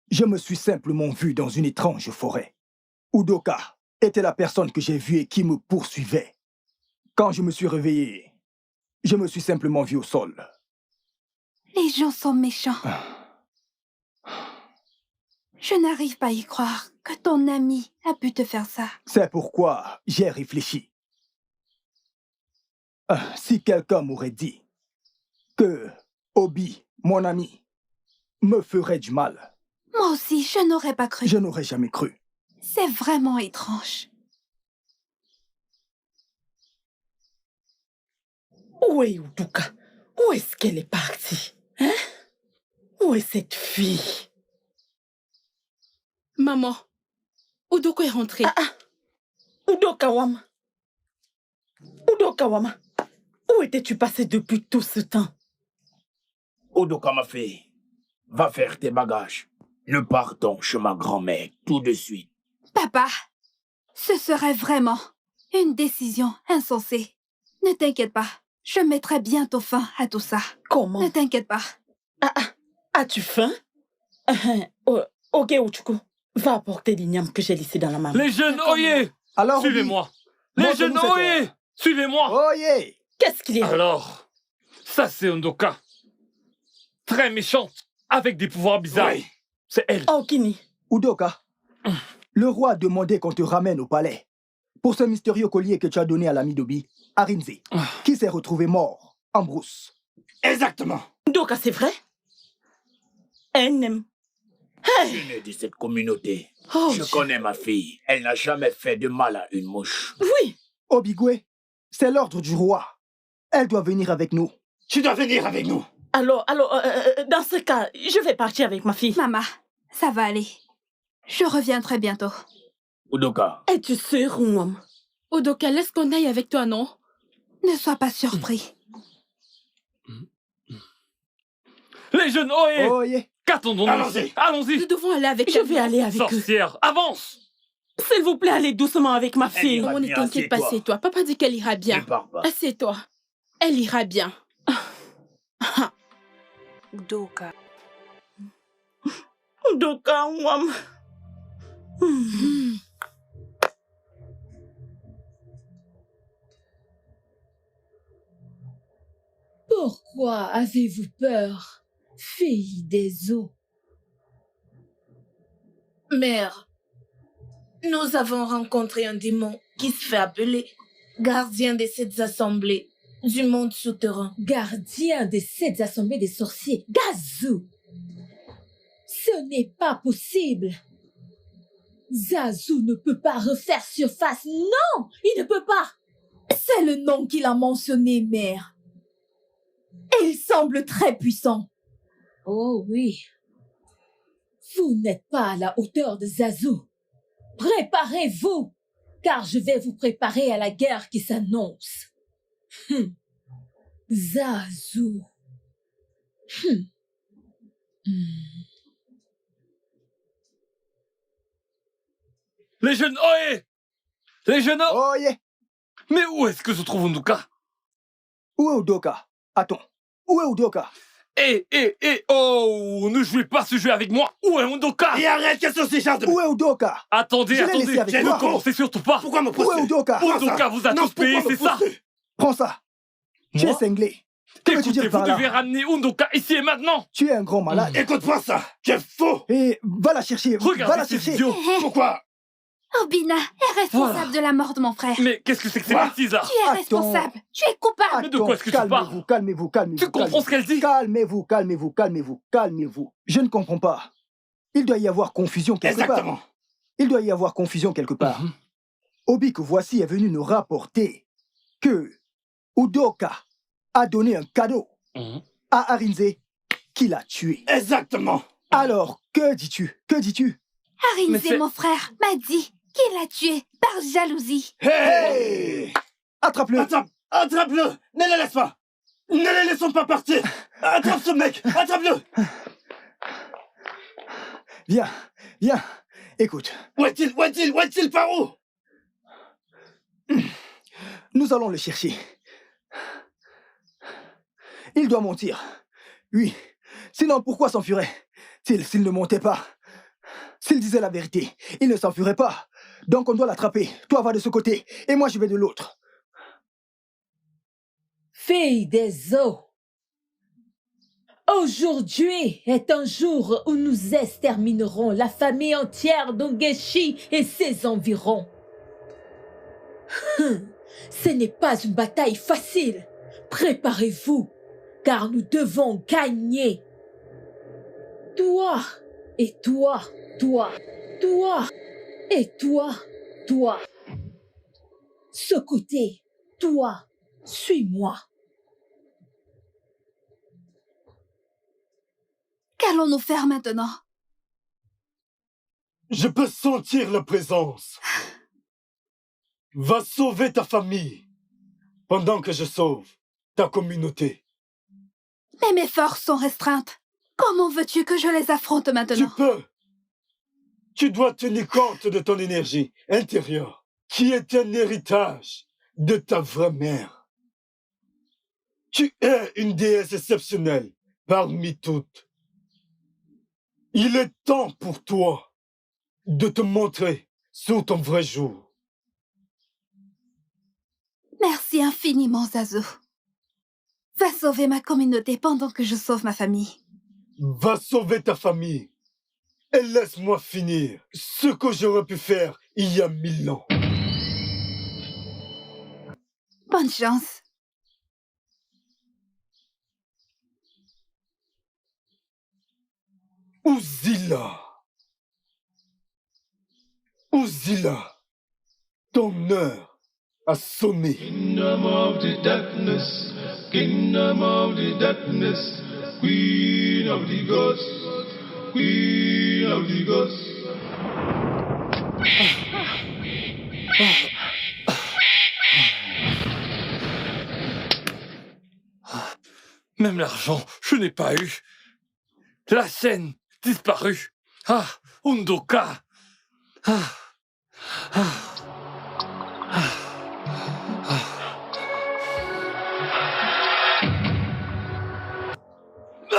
Je me suis simplement vu dans une étrange forêt. Udoka était la personne que j'ai vue et qui me poursuivait. Quand je me suis réveillé, je me suis simplement vu au sol. Les gens sont méchants. Je n'arrive pas à y croire que ton ami a pu te faire ça. C'est pourquoi j'ai réfléchi. Si quelqu'un m'aurait dit que Obi, mon ami, me ferait du mal, Moi aussi, je n'aurais pas cru. je n'aurais jamais cru. C'est vraiment étrange. Où est Udoka? Où est-ce qu'elle est partie? Hein? Où est cette fille? Maman, Udoka est rentrée. Udokawama. Udokawama. Où étais-tu passé depuis tout ce temps? Udoka m'a fait. Va faire tes bagages. Nous partons chez ma grand-mère tout de suite. Papa, ce serait vraiment une décision insensée. Ne t'inquiète pas, je mettrai bientôt fin à tout ça. Comment? Ne t'inquiète pas. As-tu faim? Ok, Uchuku. Va apporter l'igname que j'ai laissé dans la marmite. Les jeunes, oyez! Alors, Suivez-moi. Les montre-nous jeunes, cette oyez! Suivez-moi. Oyez! Qu'est-ce qu'il y a? Alors, ça c'est Undoka. Très méchante, avec des pouvoirs bizarres. Oui. C'est elle. Oh, Kini. Udoka, le roi a demandé qu'on te ramène au palais pour ce mystérieux collier que tu as donné à l'ami d'Obi, Arinze, qui s'est retrouvé mort en brousse. Exactement. Udoka, c'est vrai? NM. Je suis né de cette communauté. Oh, Je connais ma fille. Elle n'a jamais fait de mal à une mouche. Oui. Obigwe, c'est l'ordre du roi. Elle doit venir avec nous. Tu dois venir avec nous. Alors, dans ce cas, je vais partir avec ma fille. Maman, ça va aller. Je reviendrai bientôt. Udoka. Es-tu sûr, Nwam? Udoka, laisse qu'on aille avec toi, non? Ne sois pas surpris. Les jeunes, oyez! Oyez! Qu'attendons-nous? Allons-y. Allons-y. Nous devons aller avec Je elle. vais aller avec eux. Sorcière, avance! S'il vous plaît, allez doucement avec ma fille. ira Non, ne bien, t'inquiète pas, assieds-toi. assieds-toi. Papa dit qu'elle ira bien. Ne pars pas. Assieds-toi. Elle ira bien. Udoka. Udoka, Nwam. Pourquoi avez-vous peur, fille des eaux? Mère, nous avons rencontré un démon qui se fait appeler gardien des 7 assemblées du monde souterrain. Gardien des 7 assemblées des sorciers, Gazou! Ce n'est pas possible! Zazu ne peut pas refaire surface. Non, il ne peut pas! C'est le nom qu'il a mentionné, mère. Et il semble très puissant. Oh oui. Vous n'êtes pas à la hauteur de Zazu. Préparez-vous, car je vais vous préparer à la guerre qui s'annonce. Zazu. Les jeunes, oyez! Les jeunes, Oyez! mais où est-ce que se trouve Undoka? Où est Udoka? Attends, où est Udoka? Oh, ne jouez pas ce jeu avec moi. Où est Undoka? Et arrête, quels sont ces gens de... Où est Udoka? Attendez, Je l'ai laissé avec ne moi. commencez surtout pas. Pourquoi me Où pousser? est Udoka? Undoka vous a Non, tous payé, pourquoi me c'est ça? pousser? Prends ça. Tu es Moi? cinglé. Que veux-tu Écoutez, dire vous par là? devez ramener Undoka ici et maintenant. Tu es un grand malade. Écoute-moi ça. Tu es faux. Et va la chercher. Va la Regardez ces chercher. idiots. Pourquoi? Obina est responsable de la mort de mon frère. Mais qu'est-ce que c'est que ces Quoi? bêtises là? Tu es responsable. Tu es coupable. Mais de quoi est-ce que tu parles? Calmez-vous, calmez-vous, calmez-vous. Tu comprends ce qu'elle dit? Calmez-vous, calmez-vous, calmez-vous, calmez-vous. Je ne comprends pas. Il doit y avoir confusion quelque Exactement. part. Il doit y avoir confusion quelque part. Obi que voici est venu nous rapporter que Udoka a donné un cadeau à Arinze qui l'a tué. Exactement. Alors, que dis-tu? Que dis-tu? Mais Arinze, c'est- mon frère, m'a dit qu'il l'a tué par jalousie. Hey! Attrape-le. Attrape-le. Ne le laisse pas. Ne les laissons pas partir. Attrape ce mec. Attrape-le. Viens, viens. Écoute, Où est-il? Où est-il? Où est-il? Par où? nous allons le chercher. Il doit mentir. Oui. Sinon, pourquoi s'enfuirait-il s'il ne mentait pas? S'il disait la vérité, il ne s'enfuirait pas. Donc on doit l'attraper. Toi, va de ce côté, et moi, je vais de l'autre. Fille des eaux. Aujourd'hui est un jour où nous exterminerons la famille entière d'Ongeshi et ses environs. Ce n'est pas une bataille facile. Préparez-vous, car nous devons gagner. Toi, et toi, toi, toi, et toi, toi. Ce côté, toi, suis-moi. Qu'allons-nous faire maintenant? Je peux sentir la présence. Va sauver ta famille pendant que je sauve ta communauté. Mais mes forces sont restreintes. Comment veux-tu que je les affronte maintenant? Tu peux. Tu dois tenir compte de ton énergie intérieure, qui est un héritage de ta vraie mère. Tu es une déesse exceptionnelle parmi toutes. Il est temps pour toi de te montrer sous ton vrai jour. Merci infiniment, Zazu. Va sauver ma communauté pendant que je sauve ma famille. Va sauver ta famille et laisse-moi finir ce que j'aurais pu faire il y a 1000 ans. Bonne chance. Uzila. Uzila, ton heure a sonné. Kingdom of the darkness, kingdom of the darkness, queen of the gods, queen of the gods. Même l'argent, je n'ai pas eu. La scène, disparue. Ah, Undoka. Ah.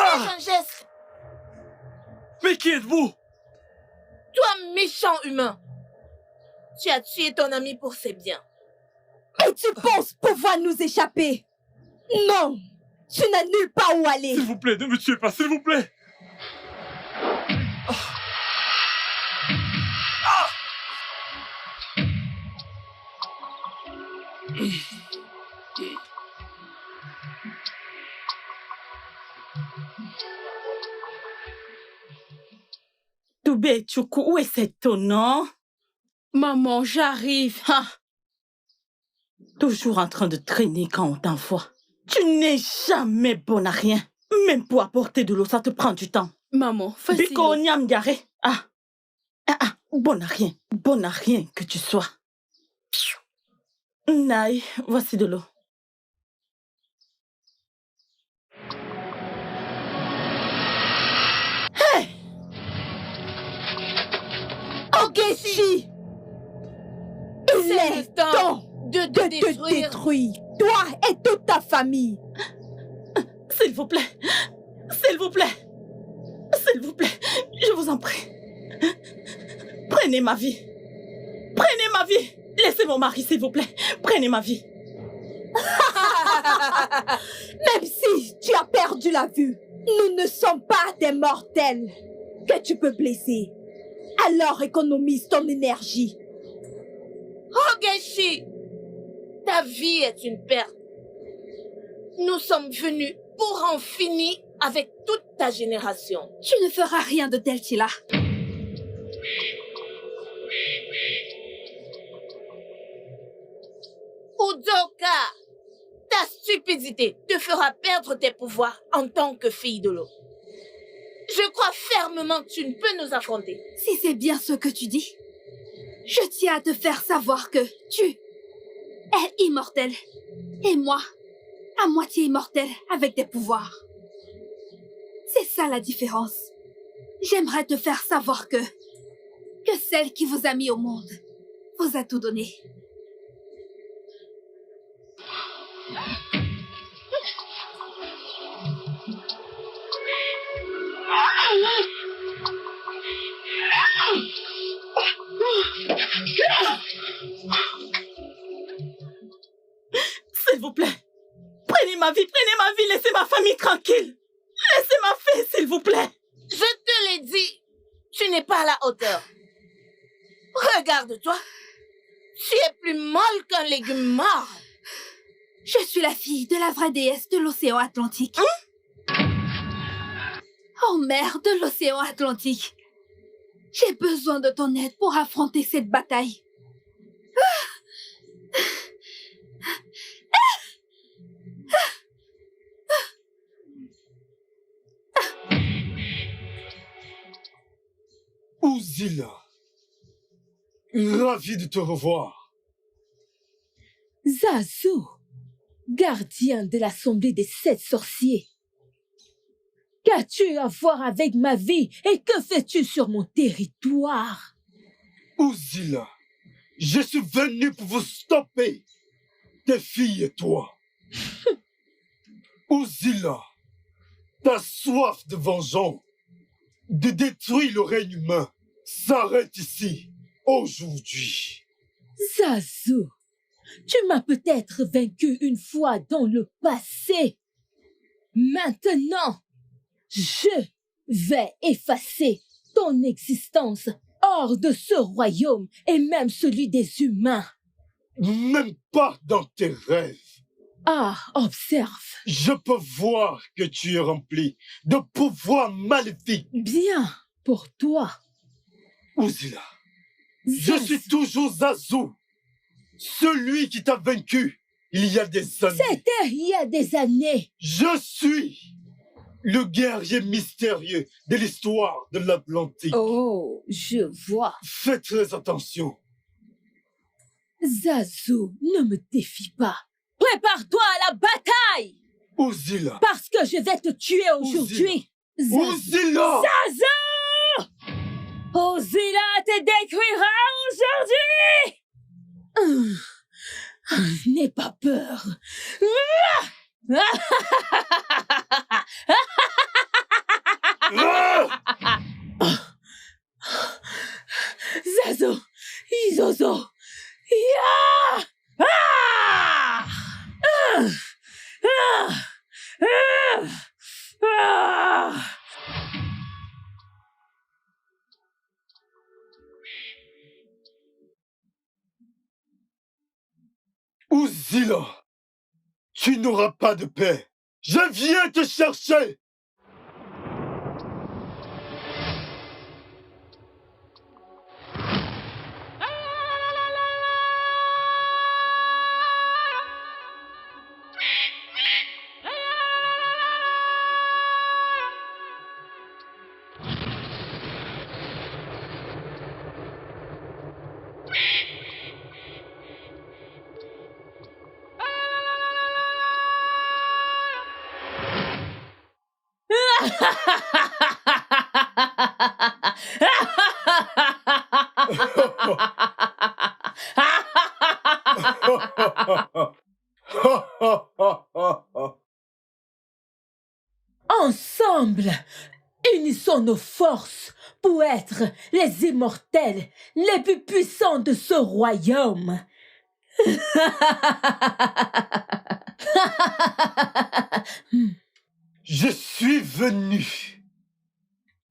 Un geste. Mais qui êtes-vous? Toi, méchant humain. Tu as tué ton ami pour ses biens. Et tu penses pouvoir nous échapper? Non! Tu n'as nulle part où aller! S'il vous plaît, ne me tuez pas, s'il vous plaît! Toubé, Tchoukou, où est cet nom? Maman, j'arrive. Ah. Toujours en train de traîner quand on t'envoie. Tu n'es jamais bonne à rien. Même pour apporter de l'eau, ça te prend du temps. Maman, facile. Biko Nyam Diaré. Bonne à rien que tu sois. Naï, voici de l'eau. Hey! Ogechi! Il est temps de te détruire, toi et toute ta famille. S'il vous plaît, s'il vous plaît, s'il vous plaît, je vous en prie. Prenez ma vie. Prenez ma vie. Laissez mon mari, s'il vous plaît. Prenez ma vie. Même si tu as perdu la vue, nous ne sommes pas des mortels que tu peux blesser. Alors économise ton énergie. Ogechi, ta vie est une perte. Nous sommes venus pour en finir avec toute ta génération. Tu ne feras rien de tel, Tila. Udoka, ta stupidité te fera perdre tes pouvoirs en tant que fille de l'eau. Je crois fermement que tu ne peux nous affronter. Si c'est bien ce que tu dis, je tiens à te faire savoir que tu es immortel. Et moi, à moitié immortel avec des pouvoirs. C'est ça la différence. J'aimerais te faire savoir que celle qui vous a mis au monde vous a tout donné. S'il vous plaît, prenez ma vie, laissez ma famille tranquille. Laissez ma fille, s'il vous plaît. Je te l'ai dit, tu n'es pas à la hauteur. Regarde-toi, tu es plus molle qu'un légume mort. Je suis la fille de la vraie déesse de l'océan Atlantique. Oh mère de l'océan Atlantique. J'ai besoin de ton aide pour affronter cette bataille. Uzila, ravi de te revoir. Zazu, gardien de l'assemblée des 7 sorciers. Qu'as-tu à voir avec ma vie et que fais-tu sur mon territoire? Uzila, je suis venu pour vous stopper, tes filles et toi. Uzila, ta soif de vengeance, de détruire le règne humain, s'arrête ici, aujourd'hui. Zazu, tu m'as peut-être vaincu une fois dans le passé. Maintenant, je vais effacer ton existence hors de ce royaume et même celui des humains. Même pas dans tes rêves. Ah, observe. Je peux voir que tu es rempli de pouvoirs maléfiques. Bien pour toi. Uzila, je suis toujours Zazu, celui qui t'a vaincu il y a des années. C'était il y a des années. Je suis le guerrier mystérieux de l'histoire de l'Atlantique. Oh, je vois. Fais très attention. Zazu, ne me défie pas. Prépare-toi à la bataille! Uzila. Parce que je vais te tuer aujourd'hui. Uzila! Zazu! Uzila te détruira aujourd'hui! N'aie pas peur. Zazu! Izozo! Ya! Ah! Uzila, tu n'auras pas de paix. Je viens te chercher. Ensemble, unissons nos forces pour être les immortels les plus puissants de ce royaume. Je suis venu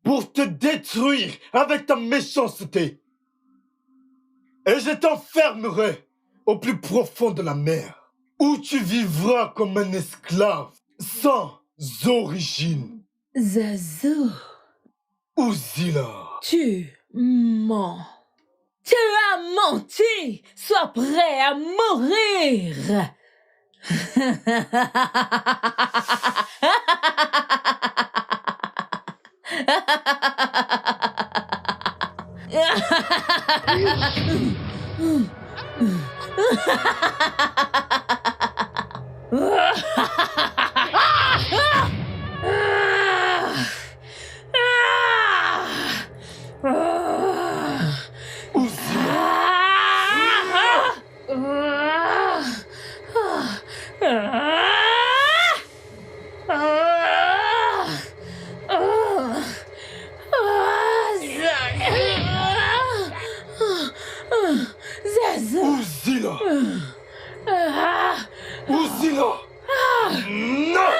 pour te détruire avec ta méchanceté. Et je t'enfermerai au plus profond de la mer, où tu vivras comme un esclave sans origine. Zazu, Uzila, tu mens. Tu as menti. Sois prêt à mourir. Uzila, Uzila, non!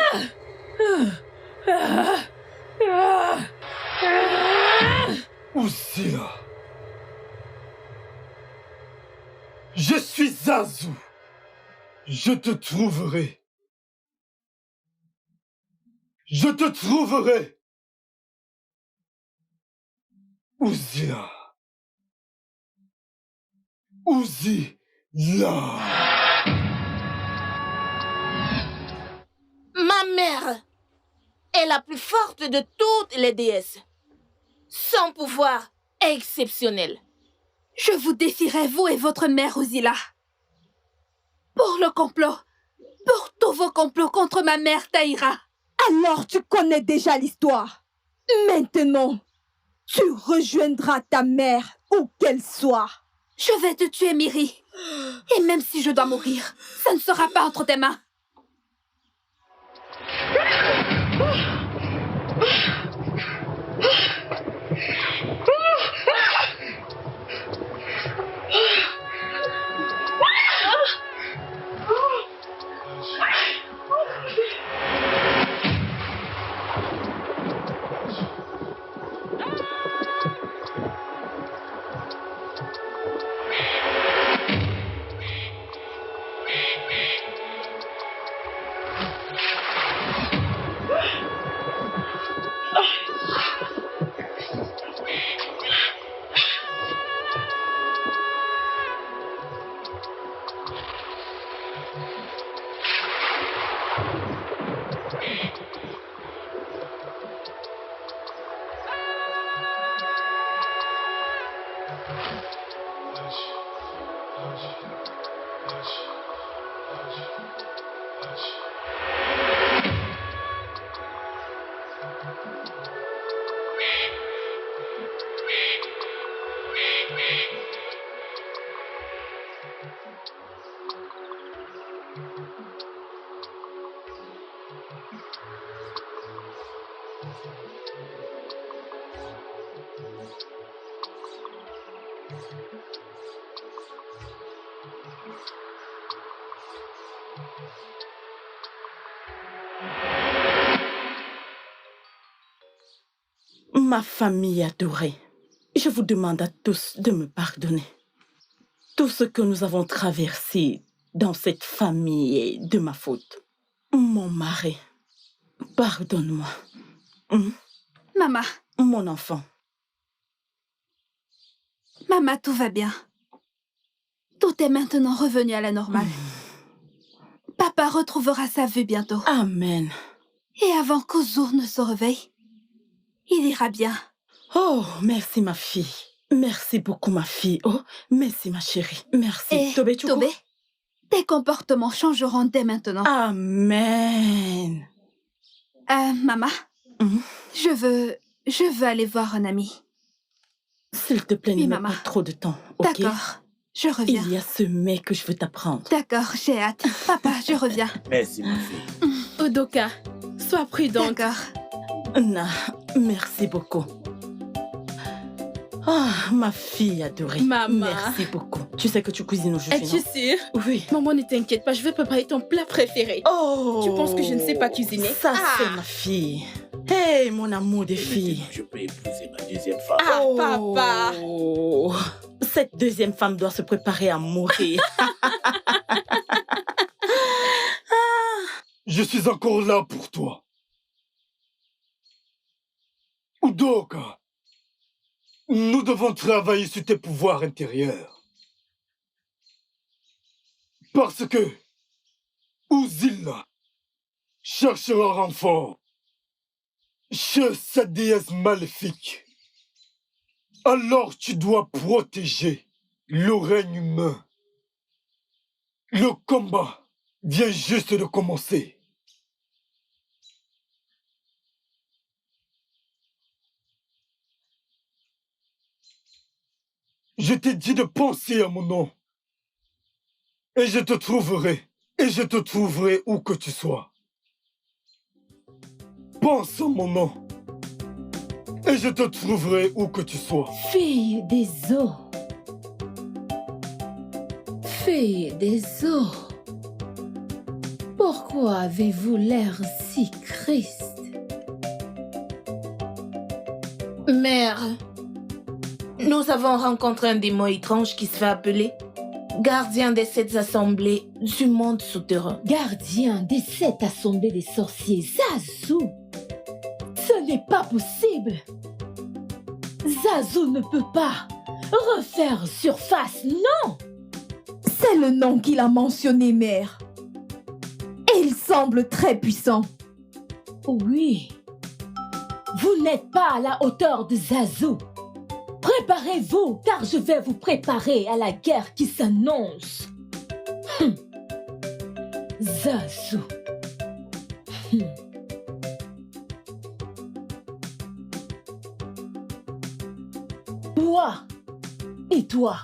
Uzila, je suis Zazu. Je te trouverai. Je te trouverai. Uzila. Uzila. Ma mère est la plus forte de toutes les déesses. Son pouvoir exceptionnel. Je vous défierai, vous et votre mère, Uzila. Pour le complot. Pour tous vos complots contre ma mère, Taïra. Alors tu connais déjà l'histoire. Maintenant, tu rejoindras ta mère où qu'elle soit. Je vais te tuer, Miri. Et même si je dois mourir, ça ne sera pas entre tes mains. Ma famille adorée, je vous demande à tous de me pardonner. Tout ce que nous avons traversé dans cette famille est de ma faute. Mon mari, pardonne-moi. Maman. Mon enfant. Maman, tout va bien. Tout est maintenant revenu à la normale. Papa retrouvera sa vue bientôt. Amen. Et avant qu'Ouzur ne se réveille, il ira bien. Oh, merci ma fille. Merci beaucoup ma fille. Oh, merci ma chérie. Merci. Et Tobé, tes comportements changeront dès maintenant. Amen. Maman, je veux aller voir un ami. S'il te plaît, ne mets pas trop de temps, ok? D'accord, je reviens. Il y a ce mec que je veux t'apprendre. D'accord, j'ai hâte. Papa, je reviens. Merci ma fille. Udoka, sois prudente. D'accord. Na, merci beaucoup. Ah, ma fille adorée. Maman. Merci beaucoup. Tu sais que tu cuisines aujourd'hui, Es-tu sûre? Oui. Maman, ne t'inquiète pas, je vais préparer ton plat préféré. Oh! Tu penses que je ne sais pas cuisiner? Ça, c'est ma fille. Hey, mon amour des filles. Je peux épouser ma deuxième femme. Ah, papa. Oh, cette deuxième femme doit se préparer à mourir. Je suis encore là pour toi. Udoka, nous devons travailler sur tes pouvoirs intérieurs. Parce que Uzilla cherchera renfort chez sa déesse maléfique. Alors tu dois protéger le règne humain. Le combat vient juste de commencer. Je t'ai dit de penser à mon nom. Et je te trouverai. Et je te trouverai où que tu sois. Pense à mon nom. Et je te trouverai où que tu sois. Fille des eaux. Fille des eaux. Pourquoi avez-vous l'air si triste? Mère, nous avons rencontré un démon étrange qui se fait appeler gardien des 7 assemblées du monde souterrain. Gardien des 7 assemblées des sorciers, Zazu. Ce n'est pas possible. Zazu ne peut pas refaire surface, non. C'est le nom qu'il a mentionné, mère. Et il semble très puissant. Oui. Vous n'êtes pas à la hauteur de Zazu. Préparez-vous, car je vais vous préparer à la guerre qui s'annonce. Zazu. Toi et toi.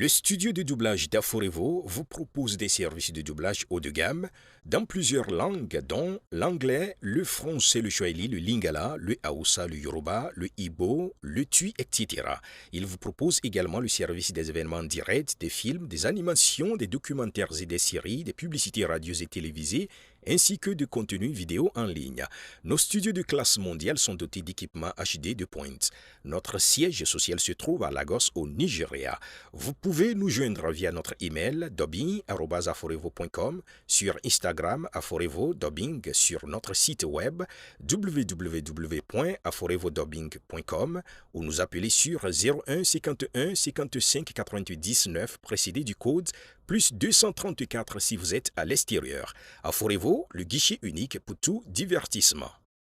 Le studio de doublage d'Aforevo vous propose des services de doublage haut de gamme dans plusieurs langues dont l'anglais, le français, le swahili, le lingala, le hausa, le yoruba, le igbo, le tui, etc. Il vous propose également le service des événements directs, des films, des animations, des documentaires et des séries, des publicités radio et télévisées, ainsi que de contenus vidéo en ligne. Nos studios de classe mondiale sont dotés d'équipements HD de pointe. Notre siège social se trouve à Lagos, au Nigeria. Vous pouvez nous joindre via notre email dubbing@aforevo.com, sur Instagram Aforevo Dubbing, sur notre site web www.aforevodubbing.com ou nous appeler sur 01 51 55 88 19 précédé du code plus 234 si vous êtes à l'extérieur. Aforevo, le guichet unique pour tout divertissement.